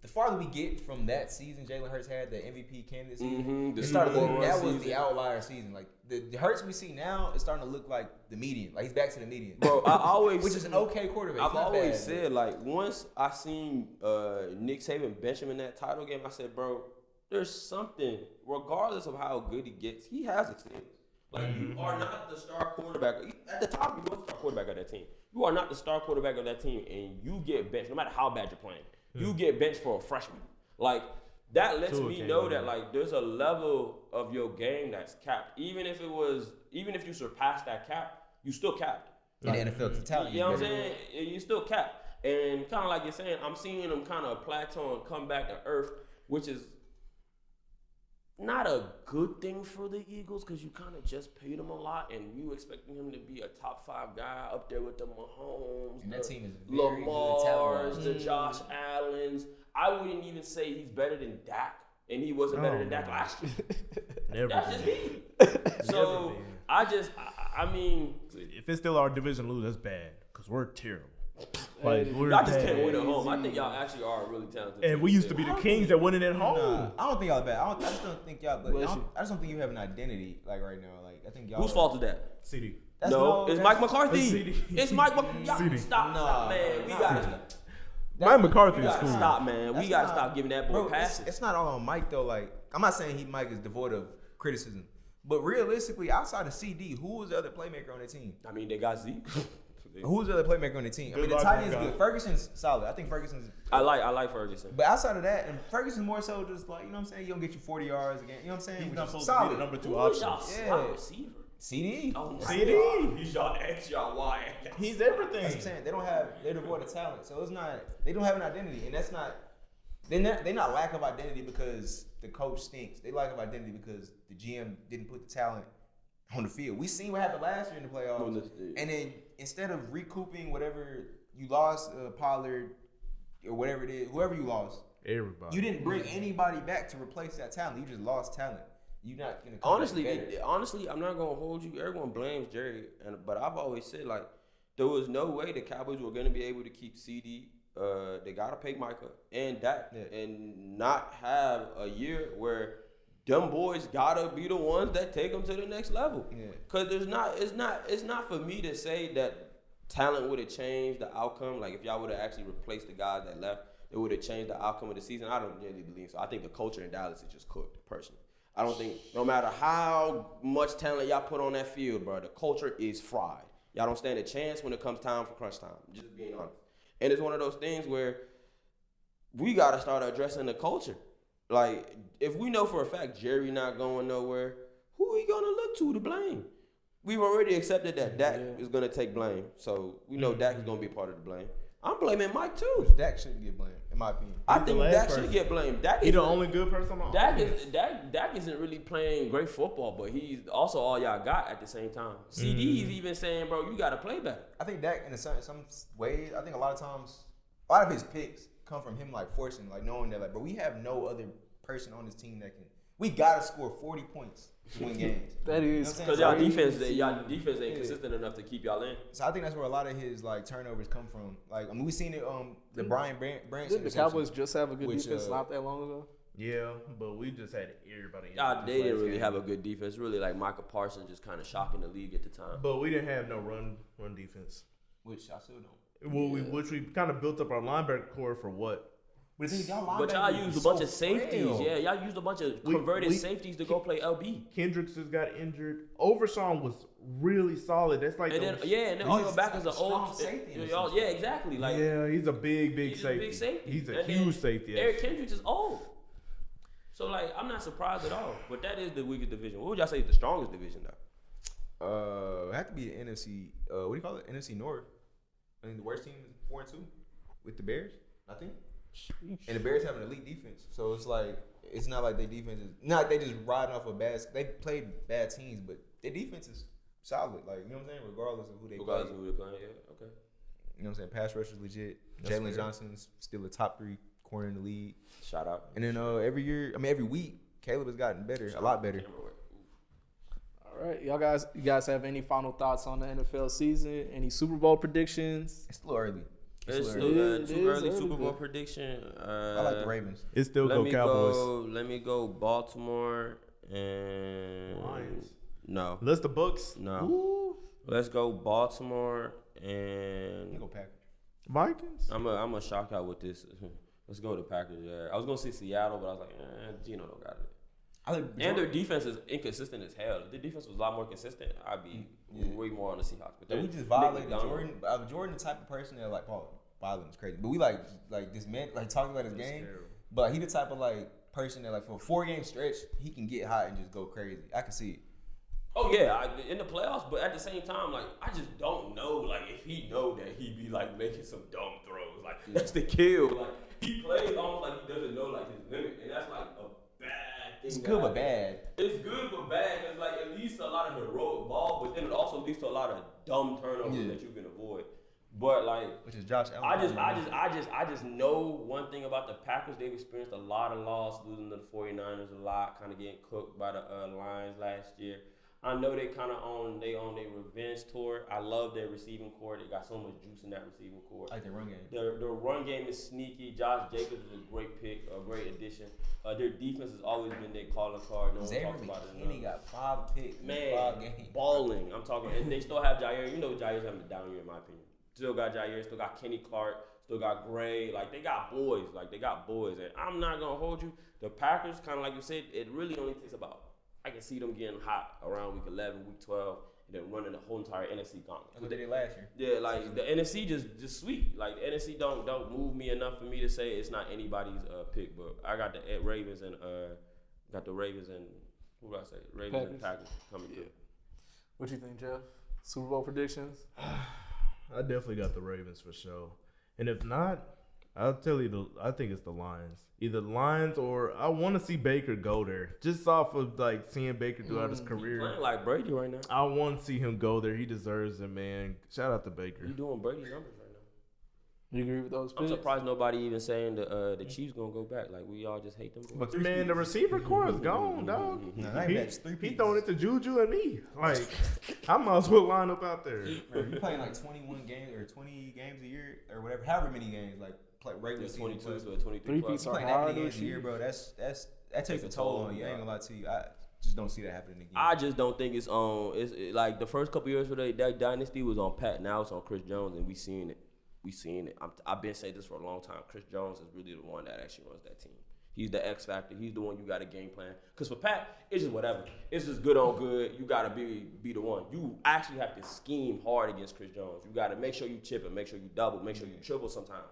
the farther we get from that season, Jalen Hurts had the MVP candidate season. The It started Super Bowl looking, that run was season. the outlier season. Like the Hurts we see now is starting to look like the median. Like he's back to the median. Bro, I always which is an okay quarterback. I've He's not always bad, said, like, once I seen Nick Saban bench him in that title game, I said, bro, there's something, regardless of how good he gets, he has experience. Like, you are not the star quarterback. At the top, you were the star quarterback of that team. You are not the star quarterback of that team, and you get benched, no matter how bad you're playing. You get benched for a freshman. Like, that lets me know that, like, there's a level of your game that's capped. Even if you surpass that cap, you still capped. In the NFL, it's talent. You know what I'm saying? You still capped. And kind of like you're saying, I'm seeing him kind of plateau and come back to earth, which is not a good thing for the Eagles because you kind of just paid him a lot and you expecting him to be a top 5 guy up there with the Mahomes, And that team is very good Lamars, talent-wise. the Josh Allens. I wouldn't even say he's better than Dak, and he wasn't better than Dak last year. Never That's just been. me. So I mean, If it's still our division lose, that's bad because we're terrible. Like we're y'all just bad. can't win at home. I think y'all actually are a really talented. And team. we used to be the kings that winning at home. Nah, I don't think y'all bad. I just don't think y'all. But I just don't think you have an identity like right now. Like I think y'all. Whose fault is that? CD. That's No, it's Mike McCarthy. CD. It's Mike McCarthy. CD. Stop, man. We gotta Mike McCarthy is cool. stop, man. We gotta stop giving that boy Bro, passes. it's not all on Mike though. Like I'm not saying Mike is devoid of criticism, but realistically, outside of CD, who was the other playmaker on the team? I mean, they got Zeke. Who's the other playmaker on the team? I mean, the luck, tight end's my guy. good. Ferguson's solid. I think Ferguson's. I like Ferguson. But outside of that, and Ferguson's more so just like, you know what I'm saying? He don't get you 40 yards again. You know what I'm saying? He's Which not is supposed solid. to be the number 2 Who's y'all option. slot receiver? CD. Oh, CD. He's y'all X, y'all Y. He's everything. That's what I'm saying. They're devoid of talent. So it's not, they don't have an identity. And that's not, they're not lack of identity because the coach stinks. They lack of identity because the GM didn't put the talent on the field. We seen what happened last year in the playoffs. And then instead of recouping whatever you lost, Pollard or whatever it is, whoever you lost, everybody. You didn't bring anybody back to replace that talent. You just lost talent. You're not gonna Honestly, I'm not gonna hold you. Everyone blames Jerry, but I've always said like there was no way the Cowboys were gonna be able to keep CD. They gotta pay Micah and Dak, and not have a year where them boys gotta be the ones that take them to the next level. Yeah. Cause it's not for me to say that talent would have changed the outcome. Like if y'all would have actually replaced the guys that left, it would have changed the outcome of the season. I don't really believe so. I think the culture in Dallas is just cooked, personally. I don't think no matter how much talent y'all put on that field, bro, the culture is fried. Y'all don't stand a chance when it comes time for crunch time. Just being honest. And it's one of those things where we gotta start addressing the culture. Like, if we know for a fact Jerry not going nowhere, who are we gonna look to blame? We've already accepted that Dak is gonna take blame, so we know Dak is gonna be part of the blame. I'm blaming Mike too. Dak shouldn't get blamed, in my opinion. I think Dak should get blamed. He's the only good person on offense. Dak isn't really playing great football, but he's also all y'all got at the same time. CD is even saying, bro, you gotta play better. I think Dak, in some ways, I think a lot of times, a lot of his picks come from him like forcing, like knowing that, like, bro, we have no other person on this team that can. We gotta score 40 points to win games. That is because y'all defense ain't consistent enough to keep y'all in. So I think that's where a lot of his like turnovers come from. Like, I mean, we seen it. The Brian Branch. Didn't the Cowboys just have a good defense not that long ago? Yeah, but we just had everybody. They didn't really have a good defense. Really, like Michael Parsons just kind of shocking the league at the time. But we didn't have no run defense, which I still don't. Well, which we kind of built up our linebacker core for what? But y'all used a bunch of safeties. Yeah, y'all used a bunch of converted safeties to go play LB. Kendricks just got injured. Overshawn was really solid. That's like and then all your backers are old safety. Yeah, exactly. Like he's a big safety. He's a huge safety. Eric Kendricks is old. So like I'm not surprised at all. But that is the weakest division. What would y'all say is the strongest division though? It had to be the NFC. What do you call it? NFC North. I mean, the worst team is 4-2 with the Bears, I think. And the Bears have an elite defense, so it's like it's not like their defense is not like they just riding off a bad. They played bad teams, but their defense is solid. Like, you know what I'm saying, regardless of who they play. Regardless of who they playing, yeah, okay. You know what I'm saying? Pass rush is legit. Jalen Johnson's still a top 3 corner in the league. Shout out. And then every week, Caleb has gotten better, a lot better. All right, you guys have any final thoughts on the NFL season? Any Super Bowl predictions? It's still early. It's still too early Super Bowl prediction. I like the Ravens. It's still Cowboys. Let me go Baltimore and Lions. No. Let's the Bucks. No. Ooh. Let's go Baltimore and go Packers. Vikings. I'm a shock out with this. Let's go to Packers. Yeah, I was gonna say Seattle, but I was like, Gino don't got it. And their defense is inconsistent as hell. If their defense was a lot more consistent, I'd be way more on the Seahawks. But we just violated Jordan. Jordan, the type of person that like violence is crazy. But we like this man like talking about his game. Terrible. But he the type of like person that like for a 4-game stretch he can get hot and just go crazy. I can see it. Oh yeah, in the playoffs. But at the same time, like I just don't know like if he know that he be like making some dumb throws. Like that's the kill. Like he plays almost like he doesn't know like his limit, and that's like a bad thing. It's good but bad. It's good but bad because like it leads to a lot of heroic ball, but then it also leads to a lot of dumb turnovers that you can avoid. But like, which is Josh Allen. I just know one thing about the Packers. They've experienced a lot of loss, losing to the 49ers a lot, kind of getting cooked by the Lions last year. I know they kind of on their revenge tour. I love their receiving core. They got so much juice in that receiving core. I like their run game. Their run game is sneaky. Josh Jacobs is a great pick, a great addition. Their defense has always been their calling card. No one talks about it enough. He got 5 picks in 5 games. Balling. I'm talking. And they still have Jair. You know Jair's having a down year in my opinion. Still got Jair. Still got Kenny Clark. Still got Gray. Like they got boys. And I'm not gonna hold you. The Packers, kind of like you said, it really only takes about. I can see them getting hot around week 11, week 12, and then running the whole entire NFC gauntlet. That's what they did last year. Yeah, like the NFC just sweet. Like the NFC don't move me enough for me to say it's not anybody's pick. But I got the Ravens and who do I say? Ravens and Packers coming through. What you think, Jeff? Super Bowl predictions? I definitely got the Ravens for sure. And if not, I'll tell you, I think it's the Lions. Either the Lions or I want to see Baker go there. Just off of like seeing Baker throughout his career. He's playing like Brady right now. I want to see him go there. He deserves it, man. Shout out to Baker. He's doing Brady numbers right now. You agree with those I'm picks? surprised nobody even saying the Chiefs gonna go back. Like we all just hate them. But man, the receiver core is gone, dog. He throwing it to Juju and me. Like, I might as well line up out there. Bro, you playing like 21 games or 20 games a year or whatever, however many games, like play regular It's season 22 plus. to 23 plus. Three-peats You are playing that hard many games this a year, year. bro. That takes a toll on you. I ain't gonna lie to you. I just don't see that happening again. I just don't think it's on. Like the first couple years for that dynasty was on Pat. Now it's on Chris Jones, and we seeing it. I've been saying this for a long time. Chris Jones is really the one that actually runs that team. He's the X factor. He's the one you got a game plan. Because for Pat, it's just whatever. It's just good on good. You got to be the one. You actually have to scheme hard against Chris Jones. You got to make sure you chip him, make sure you double, make sure you triple sometimes.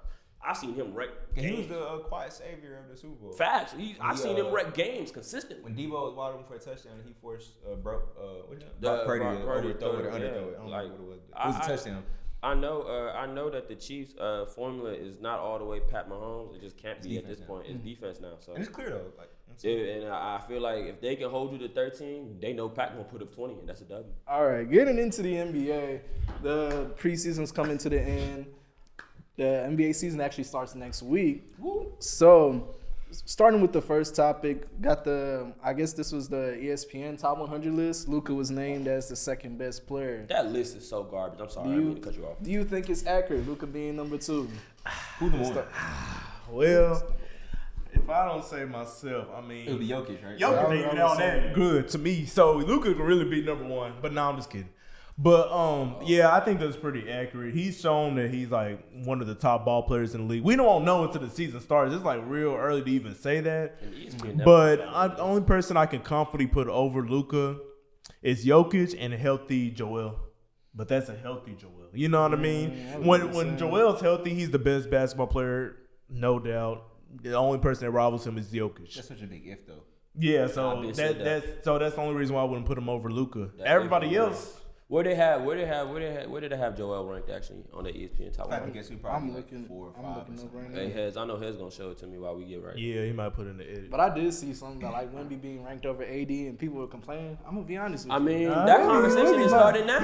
I seen him wreck games. He was the quiet savior of the Super Bowl. Facts. I've seen him wreck games consistently. When Debo was wide open for a touchdown, he forced Brock Purdy to overthrow it or underthrow it. I don't know what it was. It was a touchdown. I know that the Chiefs' formula is not all the way Pat Mahomes. It just can't be at this point. It's defense now. So And it's clear though. Like, and I feel like if they can hold you to 13, they know Pat gonna put up 20, and that's a W. All right, getting into the NBA, the preseason's coming to the end. The NBA season actually starts next week. So, starting with the first topic, I guess this was the ESPN Top 100 list. Luka was named as the second best player. That list is so garbage. I'm sorry, I didn't mean to cut you off. Do you think it's accurate, Luka being number 2? who the one? Well, if I don't say myself, I mean, It would be Jokic, right? Jokic ain't even all that good to me. So Luka can really be number 1. But no, I'm just kidding. But yeah, I think that's pretty accurate. He's shown that he's like one of the top ball players in the league. We don't know until the season starts. It's like real early to even say that. But the only person I can confidently put over Luka is Jokic and a healthy Joel. But that's a healthy Joel. You know what I mean? When Joel's healthy, he's the best basketball player, no doubt. The only person that rivals him is Jokic. That's such a big if though. Yeah, so that. that's the only reason why I wouldn't put him over Luka. Everybody else. Where did they have Joel ranked actually on the ESPN Top I 100? guess we probably I'm looking 4 or 5 up or right something. now. Hey, Hez, I know Hez gonna show it to me while we get right. Yeah, he might put in the edit. But I did see something that like Wemby being ranked over AD and people were complaining. I'm gonna be honest with I you. mean, that conversation is starting now.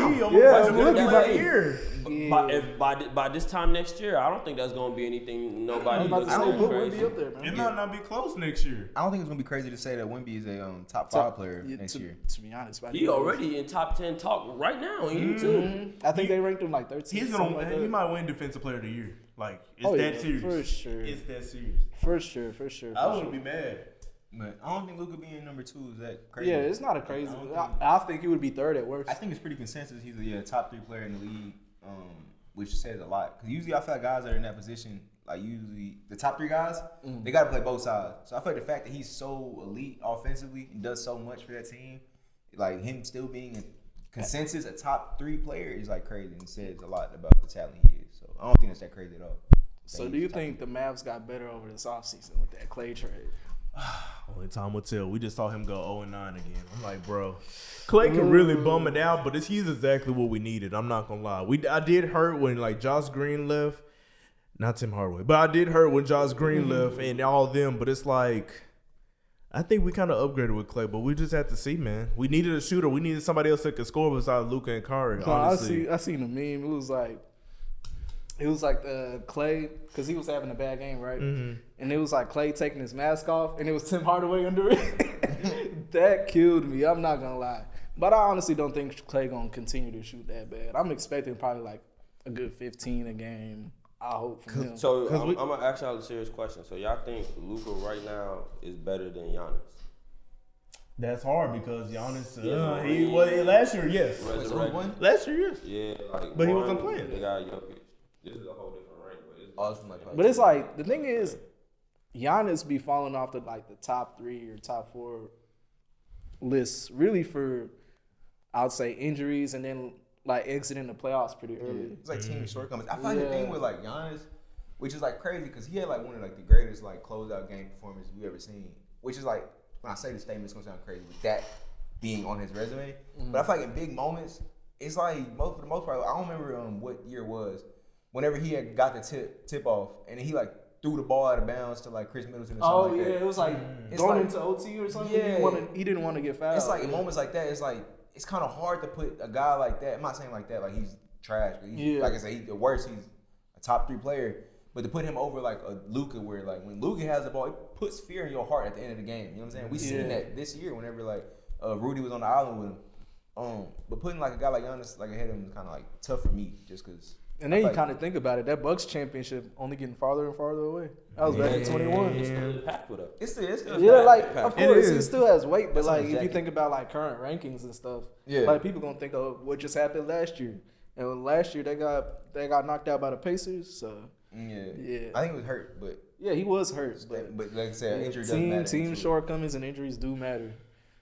By this time next year, I don't think that's gonna be anything. Nobody. I was about to say, looks put crazy. Wemby up there, man. It might not be close next year. I don't think it's gonna be crazy to say that Wemby is a top 5 player next year. To be honest, He already in top 10 talk right now. You too. I think they ranked him like 13. He's something gonna. like He that. might win Defensive Player of the Year. Like it's Oh, that yeah, serious. for sure. It's that serious. For sure. I wouldn't be mad. But I don't think Luka being number 2 is that crazy. Yeah, it's not a crazy. I don't think- I think he would be third at worst. I think it's pretty consensus. He's a top 3 player in the league, which says a lot. Because usually I feel like guys that are in that position, like usually the top 3 guys, they got to play both sides. So I feel like the fact that he's so elite offensively and does so much for that team, like him still being a consensus a top 3 player is like crazy and says a lot about the talent he is. So I don't think that's that crazy at all. So do you think the Mavs got better over this offseason with that Clay trade? Only time will tell. We just saw him go 0-9 again. I'm like, bro, Clay can really bum it out, but he's exactly what we needed. I'm not gonna lie. I did hurt when like Josh Green left, not Tim Hardaway, but I did hurt when Josh Green left and all of them. But it's like, I think we kind of upgraded with Clay, but we just had to see, man. We needed a shooter. We needed somebody else that could score besides Luka and Kyrie. Honestly, I seen a meme. It was like Clay, because he was having a bad game, right? Mm-hmm. And it was like Clay taking his mask off, and it was Tim Hardaway under it. That killed me. I'm not gonna lie, but I honestly don't think Clay gonna continue to shoot that bad. I'm expecting probably like a good 15 a game. I hope from him. So I'm gonna ask y'all a serious question. So y'all think Luka right now is better than Giannis? that's hard because Giannis. Yeah, He was last year, yes. Resurrection. Last year, yes. Yeah, like But he wasn't playing. They got Jokic. This is a whole different rank, But it's like the thing is, Giannis be falling off the top 3 or top 4 lists really for, I would say, injuries and then like exiting the playoffs pretty early. It's like team shortcomings. I find the thing with like Giannis, which is like crazy because he had like one of like the greatest like closeout game performances we ever seen. Which is like, when I say the statement, it's gonna sound crazy with that being on his resume. But I feel like in big moments, it's like for the most part, I don't remember what year it was. Whenever he had got the tip off and he like threw the ball out of bounds to like Chris Middleton or something like that. It was like going into OT or something. Yeah. He didn't want to get fouled. It's like in moments like that, it's like it's kind of hard to put a guy like that. I'm not saying like that, like he's trash, but he's, like I said, at worst he's a top 3 player. But to put him over like a Luka, where like when Luka has the ball, it puts fear in your heart at the end of the game. You know what I'm saying? We seen that this year whenever like Rudy was on the island with him. But putting like a guy like Giannis like ahead of him is kind of like tough for me, just because. And then you kind of think about it, that Bucks championship only getting farther and farther away. That was back in 21. It's still impactful though. It's still Yeah, like of course it still has weight, but That's like if you objective. think about like current rankings and stuff, Yeah. like people gonna think of what just happened last year. And last year they got knocked out by the Pacers, so yeah. I think he was hurt, but he was hurt, like I said, injury doesn't matter. Team shortcomings and injuries do matter.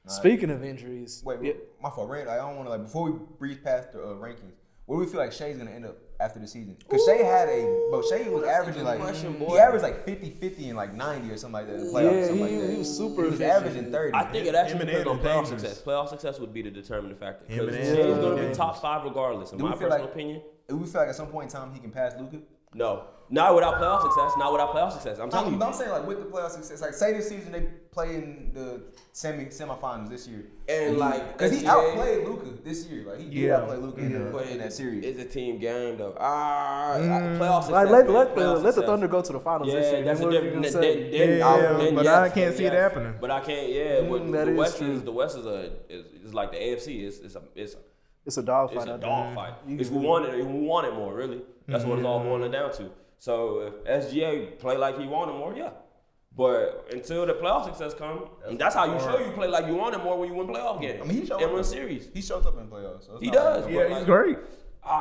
Speaking of injuries, Wait, my fault. I don't want to like before we breeze past the rankings. Where do we feel like Shai's gonna end up after the season? Because Shai was averaging like he averaged like 50-50 and like 90 or something like that in the playoffs. Something like that. He was super He was efficient. averaging 30. I think it actually Him and depends on Ant playoff dangerous. success. Playoff success would be the determining factor. Him Because and Shai's Ant going to be dangerous. top 5 regardless. In Do my we feel personal like- opinion, Do we feel like at some point in time he can pass Luka? no. Not without playoff success. Not without playoff success. I'm telling you. I'm saying like with the playoff success. Like say this season they play in the semifinals this year, And like, because he SGA outplayed Luka this year. Like he did outplay Luka in that series. It's a team game though. Playoff success. Like let the success. Thunder go to the finals this Yeah, year. that's a What are you different. gonna say? But I can't see it happening. But I can't. Yeah, that the is West true. is is like the AFC. It's a dog It's fight. a out dog there. fight. You It's can who won it more, really. That's what it's all boiling down to. So if SGA play like he wanted more, yeah. But until the playoff success comes, that's how you show you play like you wanted more when you win playoff games. I mean, he showed and up win series. He shows up in playoffs. So it's He not does. like- but Yeah, he's like, great.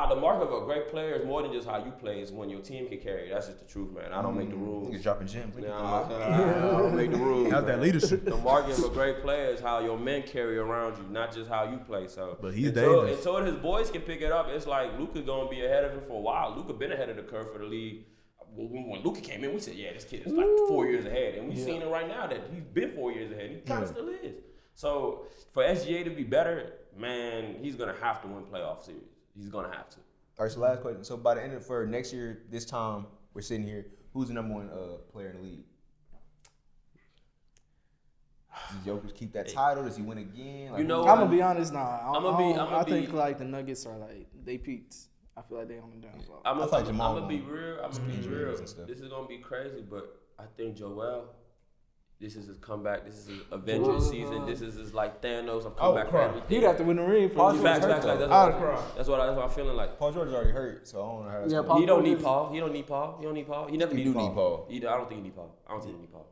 The mark of a great player is more than just how you play. It's when your team can carry. That's just the truth, man. I don't make the rules. Niggas dropping gems. Nah, I don't make the rules. How's that man. leadership? The mark of a great player is how your men carry around you, not just how you play. So, But he's until dangerous. his boys can pick it up, it's like Luka gonna be ahead of him for a while. Luka been ahead of the curve for the league. When Luka came in, we said, "Yeah, this kid is like 4 years ahead," and we've seen it right now that he's been 4 years ahead. He kind of still is. So for SGA to be better, man, he's gonna have to win playoff series. He's gonna have to. All right, so last question. So by the end of for next year, this time we're sitting here. Who's the number one player in the league? Does Jokic keep that title? Does he win again? Like, You know, I'm gonna be honest. I'ma I think be- like the Nuggets are like they peaked. I feel like they on the downfall. I'm I thought Jamal gonna be won. real. I'm gonna be injuries real. and stuff. This is gonna be crazy, but I think Joel. This is his comeback. This is his Avengers season. This is his like Thanos. I'm coming back for cry. everything. He'd have to win the ring for Paul you. George Facts, hurt, facts, though. facts. I'd cry. That's what I'm feeling like. Paul George is already hurt, so I don't know how that's Yeah, going. Paul He don't George need is- Paul. He don't need Paul. He don't need Paul. He never He needed do Paul. need Paul. I don't think he need Paul. I don't think he need Paul.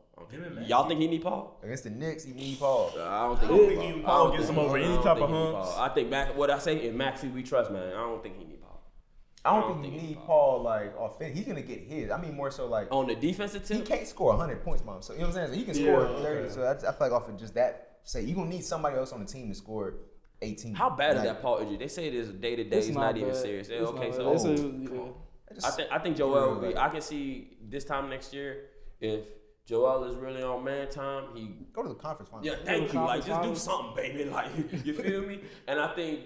Y'all think he need Paul? Against the Knicks, he need Paul. I don't think I he don't need think Paul. Paul gets him over any I don't type think of he need humps. Paul. I think what I say in Maxey we trust, man. I don't think he need Paul. I don't think he need Paul like offense. He's gonna get his. I mean more so like On the defensive he tip, can't score 100 points, mom. So you know what I'm saying? So he can score 30. So I feel like off of just that, say you're gonna need somebody else on the team to score 18. how bad is Like, that Paul injury? They say it is day to day. It's It's not even bad. serious. It's Okay, not so bad. It's a- I just- I think Joel will be. I can see this time next year if Joel is really on man time. He go to the conference finals. yeah, thank you. Like just do Conference something, baby. Like you feel me? And I think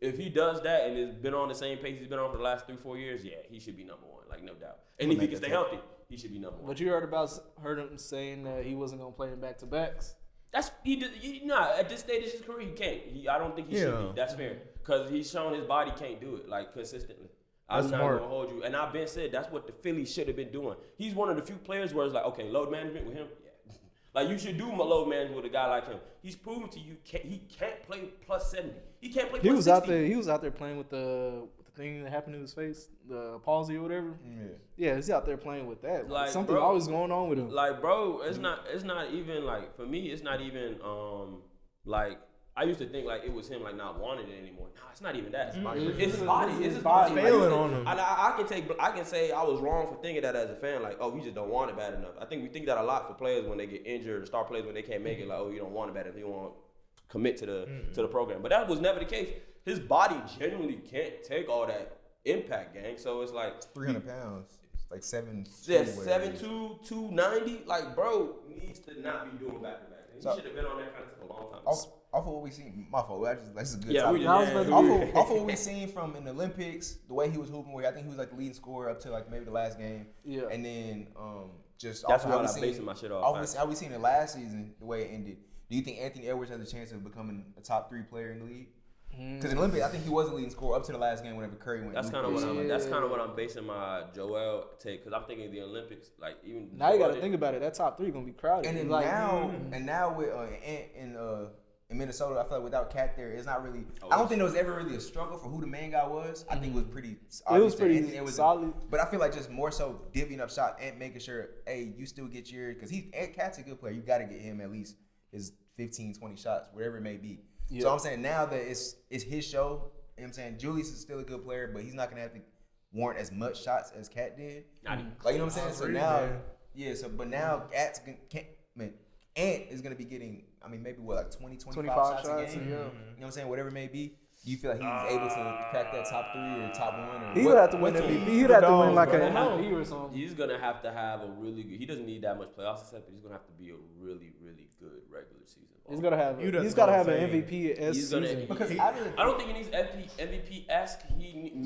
if he does that and has been on the same pace he's been on for the last 3-4 years, yeah, he should be number one. Like no doubt. And if he can stay healthy, he should be number one. But you heard him saying that he wasn't gonna play in back to backs. That's at this stage of his career he can't. I don't think he should be. That's fair because he's shown his body can't do it like consistently. I'm That's not smart. gonna hold you. And I've been said that's what the Phillies should have been doing. He's one of the few players where it's like, okay, load management with him. Yeah. Like you should do load management with a guy like him. He's proven to you he can't play plus 70. He can't play. He plus was 60. out there. He was out there playing with the thing that happened to his face, the palsy or whatever. Yeah, he's out there playing with that. Like, Something bro, always going on with him. Like, bro, it's not even like for me. It's not even like I used to think like it was him like not wanting it anymore. Nah, it's not even that. It's his body. It's his body. It's his body. Failing on him. I can say I was wrong for thinking that as a fan. Like, oh, he just don't want it bad enough. I think we think that a lot for players when they get injured, star players when they can't make it. Like, oh, you don't want it bad enough. You won't commit to the program. But that was never the case. His body genuinely can't take all that impact, gang. So it's like 300 pounds. It's like 7. yeah, 7'2", 290. Like, bro needs to not be doing back to back. He should have been on that kind of stuff a long time. Off of what we seen, my fault. This is a good Yeah, topic. we I was just about to- Off of what we seen from in the Olympics, the way he was hooping, where I think he was like the leading scorer up to like maybe the last game. Yeah. And then just That's off of how what we I'm seen, basing my shit off. how we seen it last season, the way it ended. Do you think Anthony Edwards has a chance of becoming a top 3 player in the league? Because in the Olympics, I think he was the leading scorer up to the last game whenever Curry went. That's kind of what I'm basing my Joel take, because I'm thinking the Olympics, like even now you got to think about it. That top 3 gonna be crowded. And then now with in Minnesota, I feel like without Cat there, it's not really. I don't think there was ever really a struggle for who the main guy was. I think it was pretty. It was solid. But I feel like just more so divvying up shots and making sure, hey, you still get yours, because Cat's a good player. You got to get him at least his 15, 20 shots, whatever it may be. Yeah. So I'm saying now that it's his show, you know what I'm saying? Julius is still a good player, but he's not gonna have to warrant as much shots as Cat did. Like, you know what I'm saying? So now, but now Ant is gonna be getting, I mean, maybe like 25 shots a game. You know what I'm saying? Whatever it may be. Do you feel like he's able to crack that top 3 or top 1? Or he would have to win MVP. He'd have to win like an MVP or something. He's gonna have to have a really good. He doesn't need that much playoff success, but he's gonna have to be a really, really good regular season. He's gonna have. He's got to have an MVP season. Because I don't think he needs MVP-esque.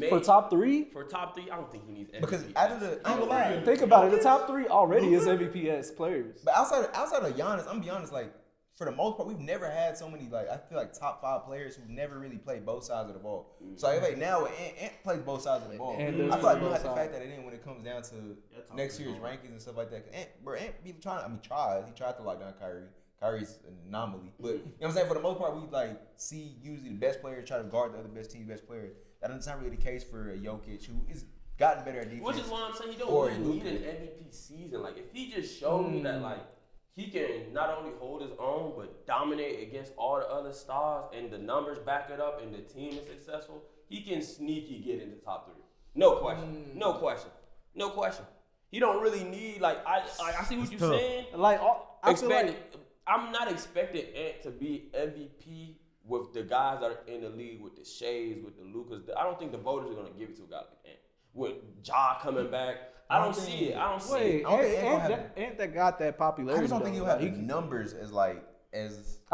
For top 3. For top 3, I don't think he needs MVP. Because out of the, think about it, the top 3 already is MVP-esque players. But outside of Giannis, I'm gonna be honest, like for the most part, we've never had so many, like, I feel like top 5 players who've never really played both sides of the ball. So I feel like now Ant plays both sides of the ball. I feel like we'll have to factor that in when it comes down to next year's rankings and stuff like that. Ant be trying. He tried to lock down Kyrie. Kyrie's an anomaly, but you know what I'm saying. For the most part, we like see usually the best players try to guard the other best player. That's not really the case for a Jokic, who is gotten better at defense. Which is why I'm saying he don't really need an MVP season. Like if he just showed me that like he can not only hold his own but dominate against all the other stars, and the numbers back it up, and the team is successful, he can sneaky get into top 3. No question. He don't really need I see what you're saying. Like I'm not expecting Ant to be MVP with the guys that are in the league, with the Shays, with the Lucas. I don't think the voters are going to give it to a guy like Ant. With Ja coming back, I don't see it. Ant that got that popularity. I just don't think he'll have the numbers as I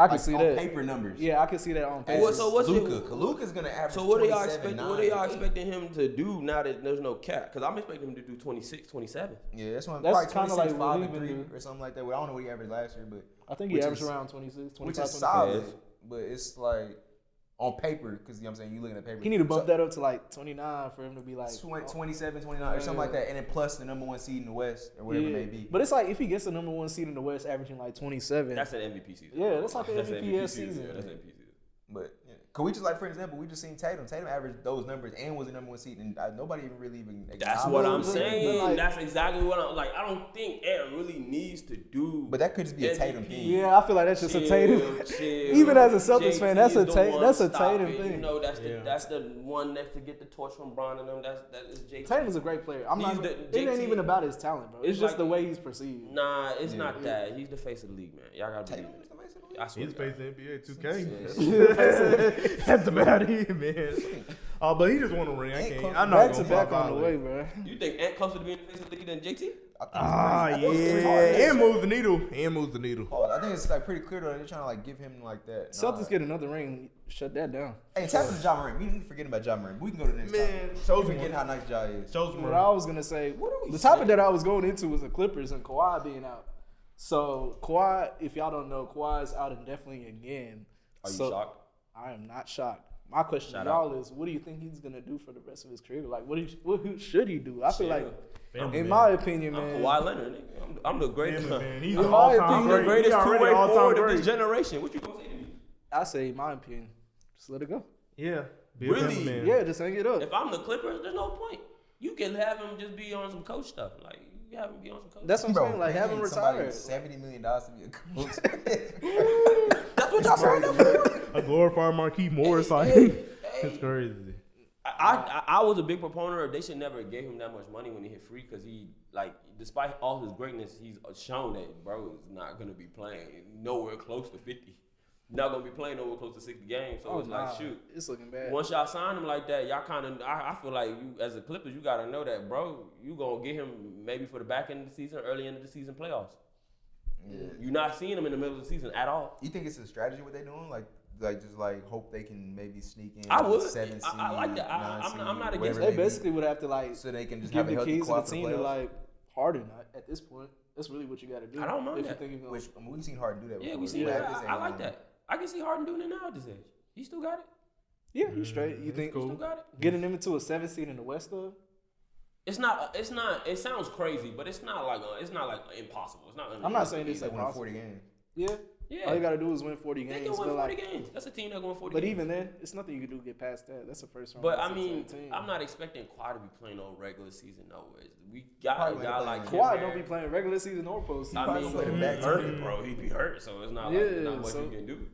can see on that paper numbers. Yeah, I can see that on paper. So what's Luka's gonna average. So what are y'all expecting him to do now that there's no cap? Because I'm expecting him to do 26, 27. Yeah, that's kind of like 5 and 3 or something like that. Well, I don't know what he averaged last year, but I think he averaged around 26, 25, which is solid. But it's like on paper, because you know what I'm saying, you looking at paper. He need to bump that up to like 29 for him to be like 27, 29 or something like that, and then plus the number 1 seed in the West or whatever it may be. But it's like if he gets the number 1 seed in the West, averaging like 27. That's an MVP season. Yeah, that's like an MVP season. Yeah, that's an MVP season. But cause we just for example, we just seen Tatum. Tatum averaged those numbers and was the number 1 seed, and nobody even. That's what I'm saying. That's exactly what I'm like. I don't think Ant really needs to do. But that could just be a Tatum thing. Yeah, I feel like that's just a Tatum. Even as a Celtics fan, that's a Tatum thing. You know, that's the one next to get the torch from Bron and them. That is JT. Tatum's a great player. It ain't even about his talent, bro. It's just the way he's perceived. Nah, it's not that. He's the face of the league, man. Y'all gotta believe it. He's facing NBA 2K. That's about it, man. But he just won a ring. I'm not going to back on the way, bro. You think Ant closer to being the face of the league than JT? Yeah. And moves the needle. I think it's pretty clear though. They're trying to give him that. Celtics get another ring. Shut that down. Hey, tap into Ja Morant. We didn't forget about Ja Morant. We can go to the next topic. Shows me how nice Ja is. What I was gonna say. The topic that I was going into was the Clippers and Kawhi being out. So Kawhi, if y'all don't know, Kawhi is out indefinitely again. Are you shocked? I am not shocked. My question to y'all is, what do you think he's gonna do for the rest of his career? Like, what should he do? I feel like, in my opinion, man, I'm Kawhi Leonard. I'm the greatest. He's the all-time the greatest two-way forward of this generation. What you gonna say to me? I say, in my opinion, just let it go. Yeah. Really? Yeah, just hang it up. If I'm the Clippers, there's no point. You can have him just be on some coach stuff, like. Have him be on some coach. That's what I'm saying. Like, have him retire. $70 million to be a coach. That's what y'all signed up for. A glorified Marquise Morris. It's crazy. I was a big proponent of they should never give him that much money when he hit free, because he, despite all his greatness, he's shown that bro is not going to be playing nowhere close to 50. Not going to be playing nowhere close to 60 games. So shoot. It's looking bad. Once y'all sign him like that, y'all kind of, I feel like you, as a Clippers, you got to know that, bro, you going to get him maybe for the back end of the season, early end of the season playoffs. Yeah. You're not seeing him in the middle of the season at all. You think it's a strategy what they're doing? Just hope they can maybe sneak in. I would. 7 seed, I like that. I'm not against. They basically would have to so they can just give have the keys to the team to Harden at this point. That's really what you got to do. I don't mind that. We've seen Harden do that. Yeah, we see that. I like that. I can see Harden doing it now at this age. He still got it. Yeah, he's straight. You think Still got it. getting him into a 7 seed in the West though? It's not. It sounds crazy, but it's not like impossible. It's not. I'm not saying this He's like is winning impossible. 40 games. Yeah. Yeah. All you gotta do is win 40 They games. can win but 40 like, games. That's a team that's going 40 but games. even then, it's nothing you can do to get past that. That's a first round. But exit I mean, to the team. I'm not expecting Kawhi to be playing on regular season nowhere. We got Probably a guy gonna like play Kawhi him don't there. be playing regular season or postseason. I mean, play the he'd back be hurt, team. bro. He'd be hurt, so it's not Yeah, like not much so- you can do.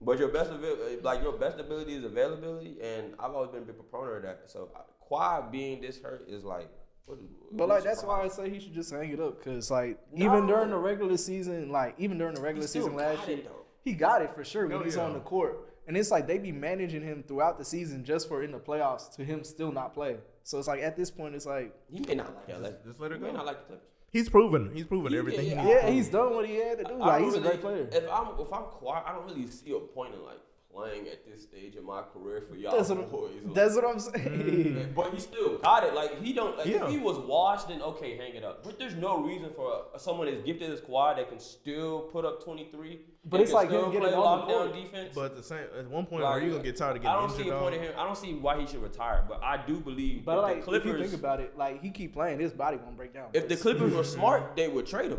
But your best ability is availability, and I've always been a big proponent of that. So Kawhi being this hurt is like, But like that's why I say he should just hang it up, cause like even during the regular season, still last got year, it, though. he got it for sure when Oh, he's yeah. on the court. And it's like they be managing him throughout the season just for in the playoffs to him still not play. So it's like at this point, it's like He may not like LA. Just let it He may go. not like the Clippers. He's proven everything. yeah, he yeah, he's done what he had to do. Like he's a great player. If I'm Kawhi, I don't really see a point in like playing at this stage of my career for y'all That's boys. what I'm saying. But he still got it. Like he don't. Like, Yeah. If he was washed, then okay, hang it up. But there's no reason for someone as gifted as Kawhi that can still put up 23. But that it's can like still him getting play on the lockdown court. defense. But at one point, Like, are you gonna get tired of I getting don't injured? see a point in dog? him. I don't see why he should retire. But I do believe But if like the Clippers, if you think about it, like he keep playing, his body gonna break down. if the Clippers were smart, they would trade him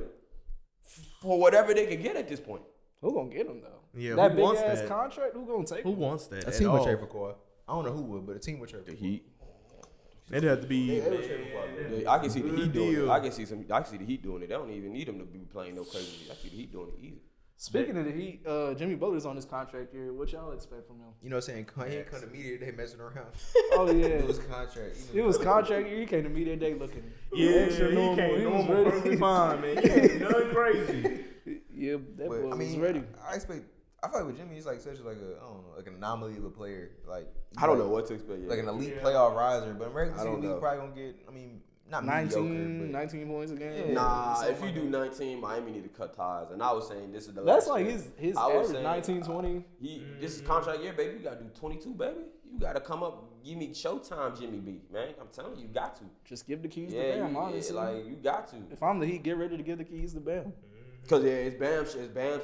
for whatever they could get at this point. who gonna get him though? Yeah, that who big wants ass that? contract, who gonna take Who him? wants that? A at team would all? trade for Kawhi. I don't know who would, but a team would trade for The Kawhi. Heat. It'd have to be. I can see the Good Heat doing it. deal. I can see the Heat doing it. They don't even need him to be playing no crazy. I see the Heat doing it easy. Speaking of the Heat, Jimmy Butler's on his contract here. What y'all expect from him? You know what I'm saying? He ain't come to media today messing around. Oh yeah, It was contract. it was contract year. He came to media day looking Yeah, extra he normal. came He was normal, ready. perfectly fine, man. He ain't nothing crazy. Yeah, that But, boy I was mean, ready. I expect. I feel like with Jimmy, he's like such like a I don't know, like an anomaly of a player. Like I don't know what to expect yet. like an elite Yeah. playoff riser, but American I don't League know. probably gonna get. I mean, not 19 mediocre, points a game. Nah, Something if you like do that. 19, Miami need to cut ties. And I was saying this is the That's last like year. his I was average, saying, 19, 20. This is contract year, baby. You gotta do 22, baby. You gotta come up, give me showtime, Jimmy B, man. I'm telling you, you got to. Just give the keys Yeah, to Bam, you, honestly. like you got to. If I'm the Heat, get ready to give the keys to Bam. Cause yeah, it's Bam's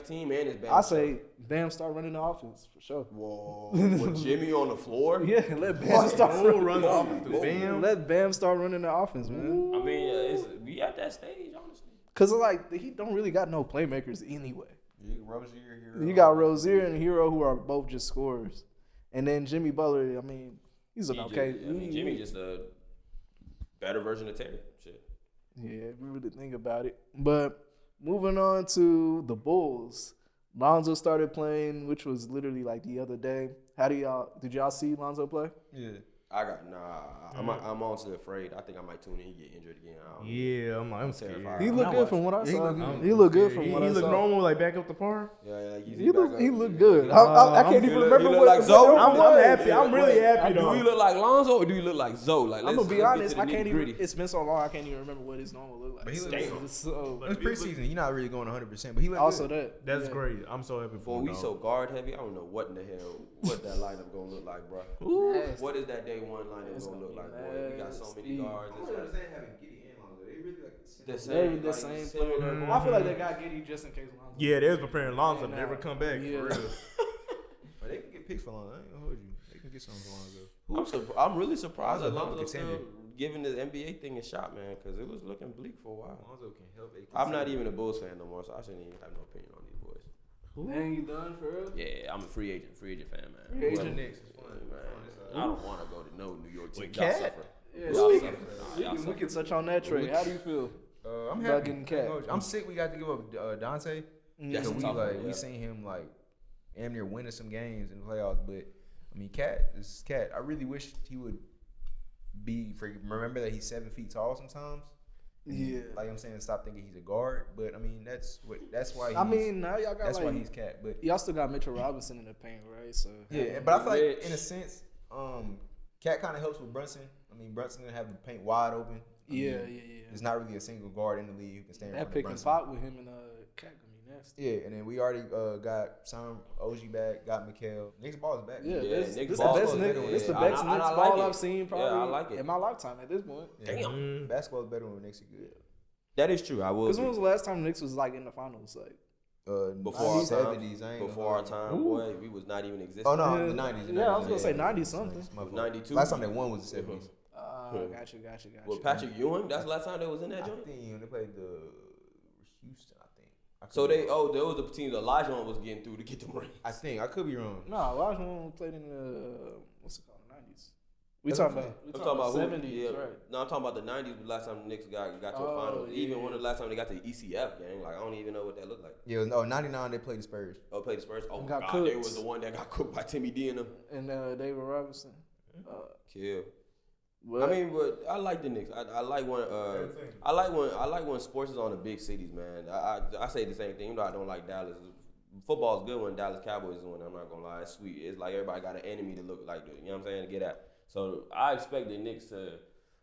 team and it's Bam's. I say Bam start running the offense for sure. whoa, with Jimmy on the floor. Yeah, let Bam start Who run the Whoa. offense through Bam? Let Bam start running the offense, man. I mean, we at that stage, honestly. Cause like the Heat don't really got no playmakers anyway. Rozier, Hero. You got Rozier and Hero who are both just scorers, and then Jimmy Butler. I mean, he's an okay. Jimmy just a better version of Terry. Shit. Yeah, if you really think about it. But moving on to the Bulls, Lonzo started playing, which was literally like the other day. Did y'all see Lonzo play? Yeah. I got I'm honestly afraid. I think I might tune in and get injured again. I don't know. Yeah, I'm scared. terrified. He looked good from what I he saw. looked good. He looked good from what I He saw. looked normal, like back up the par. Yeah, He looked yeah. good. I can't even remember he look what like Zoe? I'm happy. I'm really happy Do though. we look like Lonzo or do we look like Zoe? Like, I'm gonna be let's honest. get I to the can't even. nitty-gritty. It's been so long. I can't even remember what his normal look like. But he looked good. So It was preseason. You're not really going 100%, but he looked also good. that. That's yeah. great. I'm so happy for Boy, him. we dog. so guard heavy. I don't know what in the hell what that lineup gonna look like, bro. Nasty. What is that day one lineup It's gonna gonna look be like, boy? We got so many nasty. guards. It's like having Giddy and Lonzo. They really like the They're same, the like, same similar. player. I feel like they got Giddy just in case Lonzo. Yeah, they was preparing Lonzo to Yeah, never nah. come back. Yeah. For real. But they can get picks for Lonzo. I ain't gonna hold you. They can get something for Lonzo. I'm really surprised that Lonzo Lonzo's contender. still giving the NBA thing a shot, man, because it was looking bleak for a while. Lonzo can help. I'm not even a Bulls fan no more, so I shouldn't even have no opinion on these boys. Man, you done for real? Yeah, I'm a free agent fan, man. Free agent. Knicks is fun. Man, I don't want to go to no New York team. With Y'all Cat? suffer. Yeah, Y'all speaking- suffer. Nah, y'all we can suffer. touch on that trade. How do you feel? I'm About happy. getting Cat. I'm sick. We got to give up Dante. That's So a we tough one, we yeah. seen him like damn near winning some games in the playoffs. But I mean, Cat is Cat. I really wish he would remember that he's 7 feet tall sometimes. Yeah. Like I'm saying, stop thinking he's a guard. But I mean, that's why. I mean, now y'all got that's why like he's Cat. But y'all still got Mitchell Robinson in the paint, right? So yeah, but I feel like Rich. in a sense, Cat kind of helps with Brunson. I mean, Brunson gonna have the paint wide open. I mean, yeah. There's not really a single guard in the league who can stand in That front pick of and Brunson. pop with him and Cat gonna be nasty. Yeah, and then we already got some OG back, got Mikal. Knicks ball is back. Yeah, Yeah, this Nick the Ball best is Nick. better This the with best it. Knicks I like ball it. I've seen Yeah, probably I like it. in my lifetime at this point. Yeah. Damn. Basketball is better when the Knicks are good. That is true. I will. Because when was the last time the Knicks was like in the finals? Like Before our 70s. time, before our time, boy, we was not even existing. Oh no, the 90s. Yeah, I was gonna say 90 something. 92. Last time they won was the 70s. Got you. Well, Patrick Ewing, that's the last time they was in that I joint. think they played the Houston. I think. So there was the team that Elijah was getting through to get the rings. I think I could be wrong. No, last one played in the what's it called, 90s. We That's talking what about who- 70s, yeah. right? No, I'm talking about the 90s. The last time the Knicks got to a final. Yeah. Even when the last time they got to the ECF game, like I don't even know what that looked like. Yeah, no, 99 they played the Spurs. Oh, played the Spurs. Oh my Got God, cooked. they was the one that got cooked by Timmy D and them. And David Robinson. Kill. But, I mean, but I like the Knicks. I like when I like when sports is on the big cities, man. I say the same thing. Even though I don't like Dallas, football is good when Dallas Cowboys is winning. I'm not gonna lie, it's sweet. It's like everybody got an enemy to look like, you know what I'm saying, to get at. So I expect the Knicks to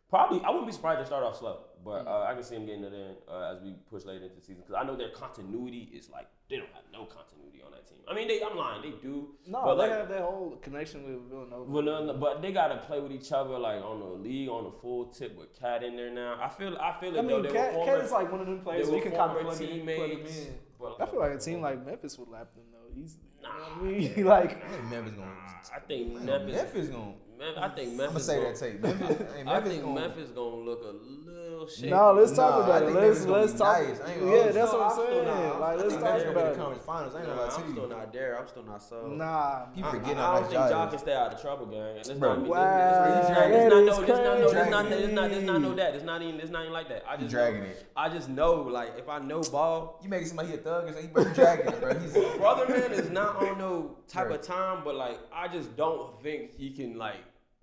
probably. I wouldn't be surprised to start off slow, but I can see them getting it in as we push later into the season because I know their continuity is like they don't have no continuity on that team. I mean, I'm lying, they do. no, but they like, have that whole connection with Villanova. but they gotta play with each other like on the league on the full tip with Cat in there now. I feel I it mean, though. They Cat were former, is like one of them players they you were can kind of former plug him teammates. in. But I feel like a team like Memphis would lap them though easily. Nah, You know what I mean? Like, I think Memphis gonna. I think Memphis gonna. I think I'm Memphis. gonna say that tape. Memphis, I think Memphis gonna look a little shaky. no, let's talk Nah, about I it. think Memphis Let's gonna talk. be nice. I ain't gonna Yeah, hold that's you. what I'm I'm still saying. not- Like, I let's think talk Memphis gonna about be it. the conference finals. I ain't gonna lie I'm to you. still not there. I'm still not sold. Nah, He I forgetting don't how think nice Ja Ja can is. stay out of trouble, gang. It's Bro, not. wow, It's that not is no that. It's not even like that. I He just dragging know, it. I just know, like, if I know ball, You making somebody a thug and say he better dragging it, bro. He's brother man is not on no type Right. of time, but like I just don't think he can like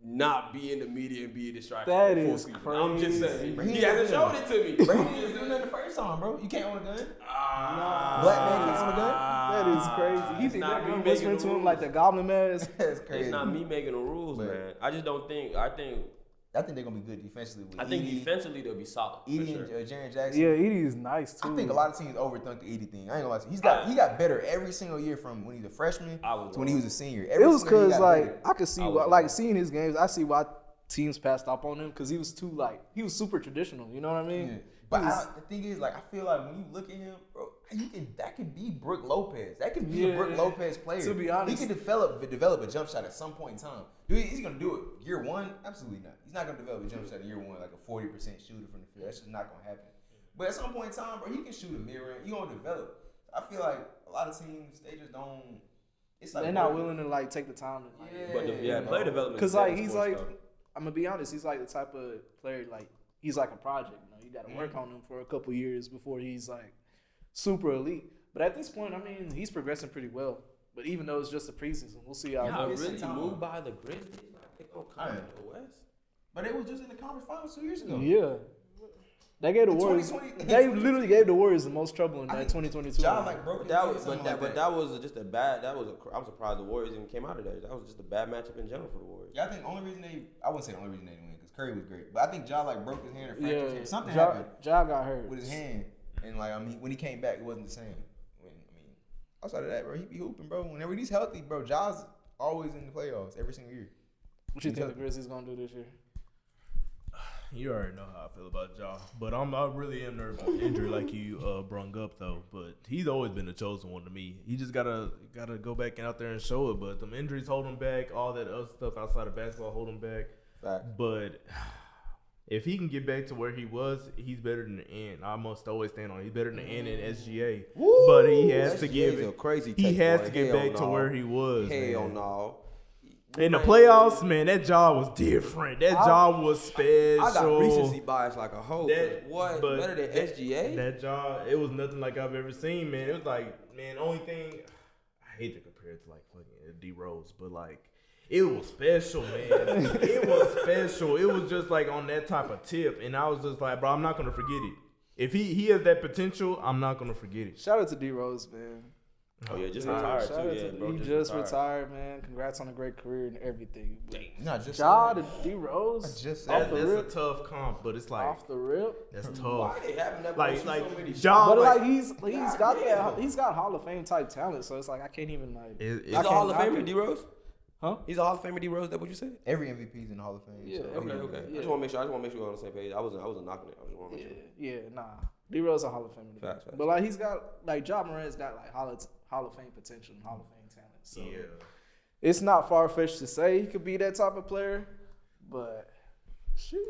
not be in the media and be a distraction. That full is season. I'm just saying. crazy. He hasn't showed it to me. Brady didn't do nothing the first time, bro. You can't own a gun. Nah. Black man can't own a gun. that is crazy. He It's think not that me girl making whispering the to him rules. like the Goblin mask. That's crazy. It's not me making the rules, But- man. I just don't think. I think they're gonna be good defensively. With I think Edie, defensively they'll be solid. For Edie sure. and Jaren Jackson. Yeah, Edie is nice too. I think a lot of teams overthink the Edie thing. I ain't gonna lie to you. He got better every single year from when he was a freshman I was to when he was a senior. It Every was single year he because got like better. I could see I why, was like wrong. seeing his games. I see why teams passed up on him because he was he was super traditional. You know what I mean? Yeah. But the thing is, like, I feel like when you look at him, bro, that could be Brook Lopez. That could be a Brook Lopez player. To be honest, he can develop a jump shot at some point in time. He's gonna do it year one? Absolutely not. He's not gonna develop a jump shot in year one, like a 40% shooter from the field. That's just not gonna happen. But at some point in time, bro, he can shoot a mirror. He gonna develop. I feel like a lot of teams they just don't. It's like they're not willing to like take the time. To, like, But player development. Because is like different he's sports, like, though. I'm gonna be honest, he's like the type of player like he's like a project. You know, you got to work on him for a couple years before he's like super elite. But at this point, I mean, he's progressing pretty well. But even though it's just a preseason, we'll see how. Y'all it goes. really moved by the Grizzlies. Like, they gonna come to the West. But it was just in the conference finals 2 years ago. Yeah. They gave the Warriors. 2020 They literally gave the Warriors the most trouble in that 2022. Ja like broke his head, something like That was just a bad. I'm surprised the Warriors even came out of there. That was just a bad matchup in general for the Warriors. Yeah, I think the only reason I wouldn't say the only reason they didn't win because Curry was great, but I think Ja like broke his hand or fractured his hand. Something happened Ja got hurt with his hand, and like when he came back, it wasn't the same. Outside of that, bro, he be hooping, bro. Whenever he's healthy, bro, Ja's always in the playoffs every single year. What you think the Grizzlies gonna do this year? You already know how I feel about Ja, but I really am nervous about the injury like you brung up though. But he's always been the chosen one to me. He just gotta go back out there and show it. But them injuries hold him back. All that other stuff outside of basketball hold him back. Fact. But if he can get back to where he was, he's better than the end. I must always stand on it. He's better than the end in SGA. Woo! But he has to SGA give is a it. crazy He take, has boy. to get Hell back to no. where he was. Hell man. no. In the playoffs, man, that jaw was different. That jaw was special. I got recency bias like a hoe. That- What? but Better than SGA? That jaw, it was nothing like I've ever seen, man. It was like, man, only thing I hate to compare it to like fucking D Rose, but like it was special, man. It was special. It was just like on that type of tip, and I was just like, bro, I'm not gonna forget it. If he has that potential, I'm not gonna forget it. Shout out to D Rose, man. Oh yeah, just Yeah, retired shout out too. Yeah, to- bro. he just retired, man. Congrats on a great career and everything. Not just Ja to D Rose. I just off said the That's rip. a tough comp, but it's like Off the rip. that's tough. Why they having that? Like so many Ja, But like, like he's got that he's got Hall of Fame type talent, so it's like I can't even like. He's I a can't Hall of knock Famer, it. D Rose. Huh? He's a Hall of Famer, D Rose. That what you said? every MVP's in the Hall of Fame. Yeah, so every- Okay. I Yeah. just want to make sure. we're on the same page. I wasn't knocking it. I just want to make sure. Yeah, nah. D-Rose a Hall of Famer. Facts. But like he's got like Ja Morant's got like Hall of Fame potential and Hall of Fame talent. So it's not far fetched to say he could be that type of player, but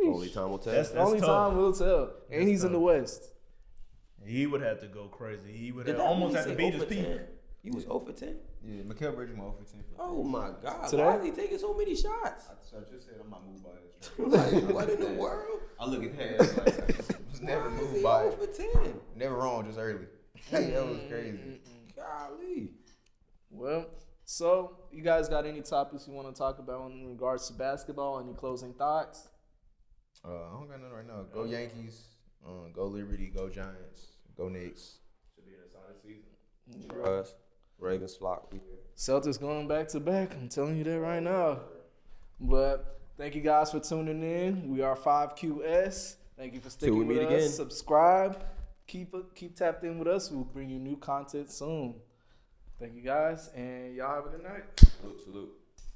Only time will tell. That's only tough. time will tell. And he's in the West. He would have to go crazy. He would Did have that almost really have to say beat his 0 for peak. 10? You was 0 for 10? Yeah, Mikal Bridges went 0 for 10. Oh my God. Today? Why is he taking so many shots? So I just said I'm not moved by this. Like, what in the world? I look at that like I just was never Why is moved he by 0 it. for 10? Never wrong, just early. That was crazy. Golly. Well, so you guys got any topics you want to talk about in regards to basketball? Any closing thoughts? I don't got nothing right now. Go Yankees. Go Liberty. Go Giants. Go Knicks. Should be in a solid season. Us, Ravens flock. Celtics going back to back. I'm telling you that right now. But thank you guys for tuning in. We are 5QS. Thank you for sticking Till we with meet us. again. Subscribe. Keep tapped in with us. We'll bring you new content soon. Thank you guys, and y'all have a good night. Salute, salute.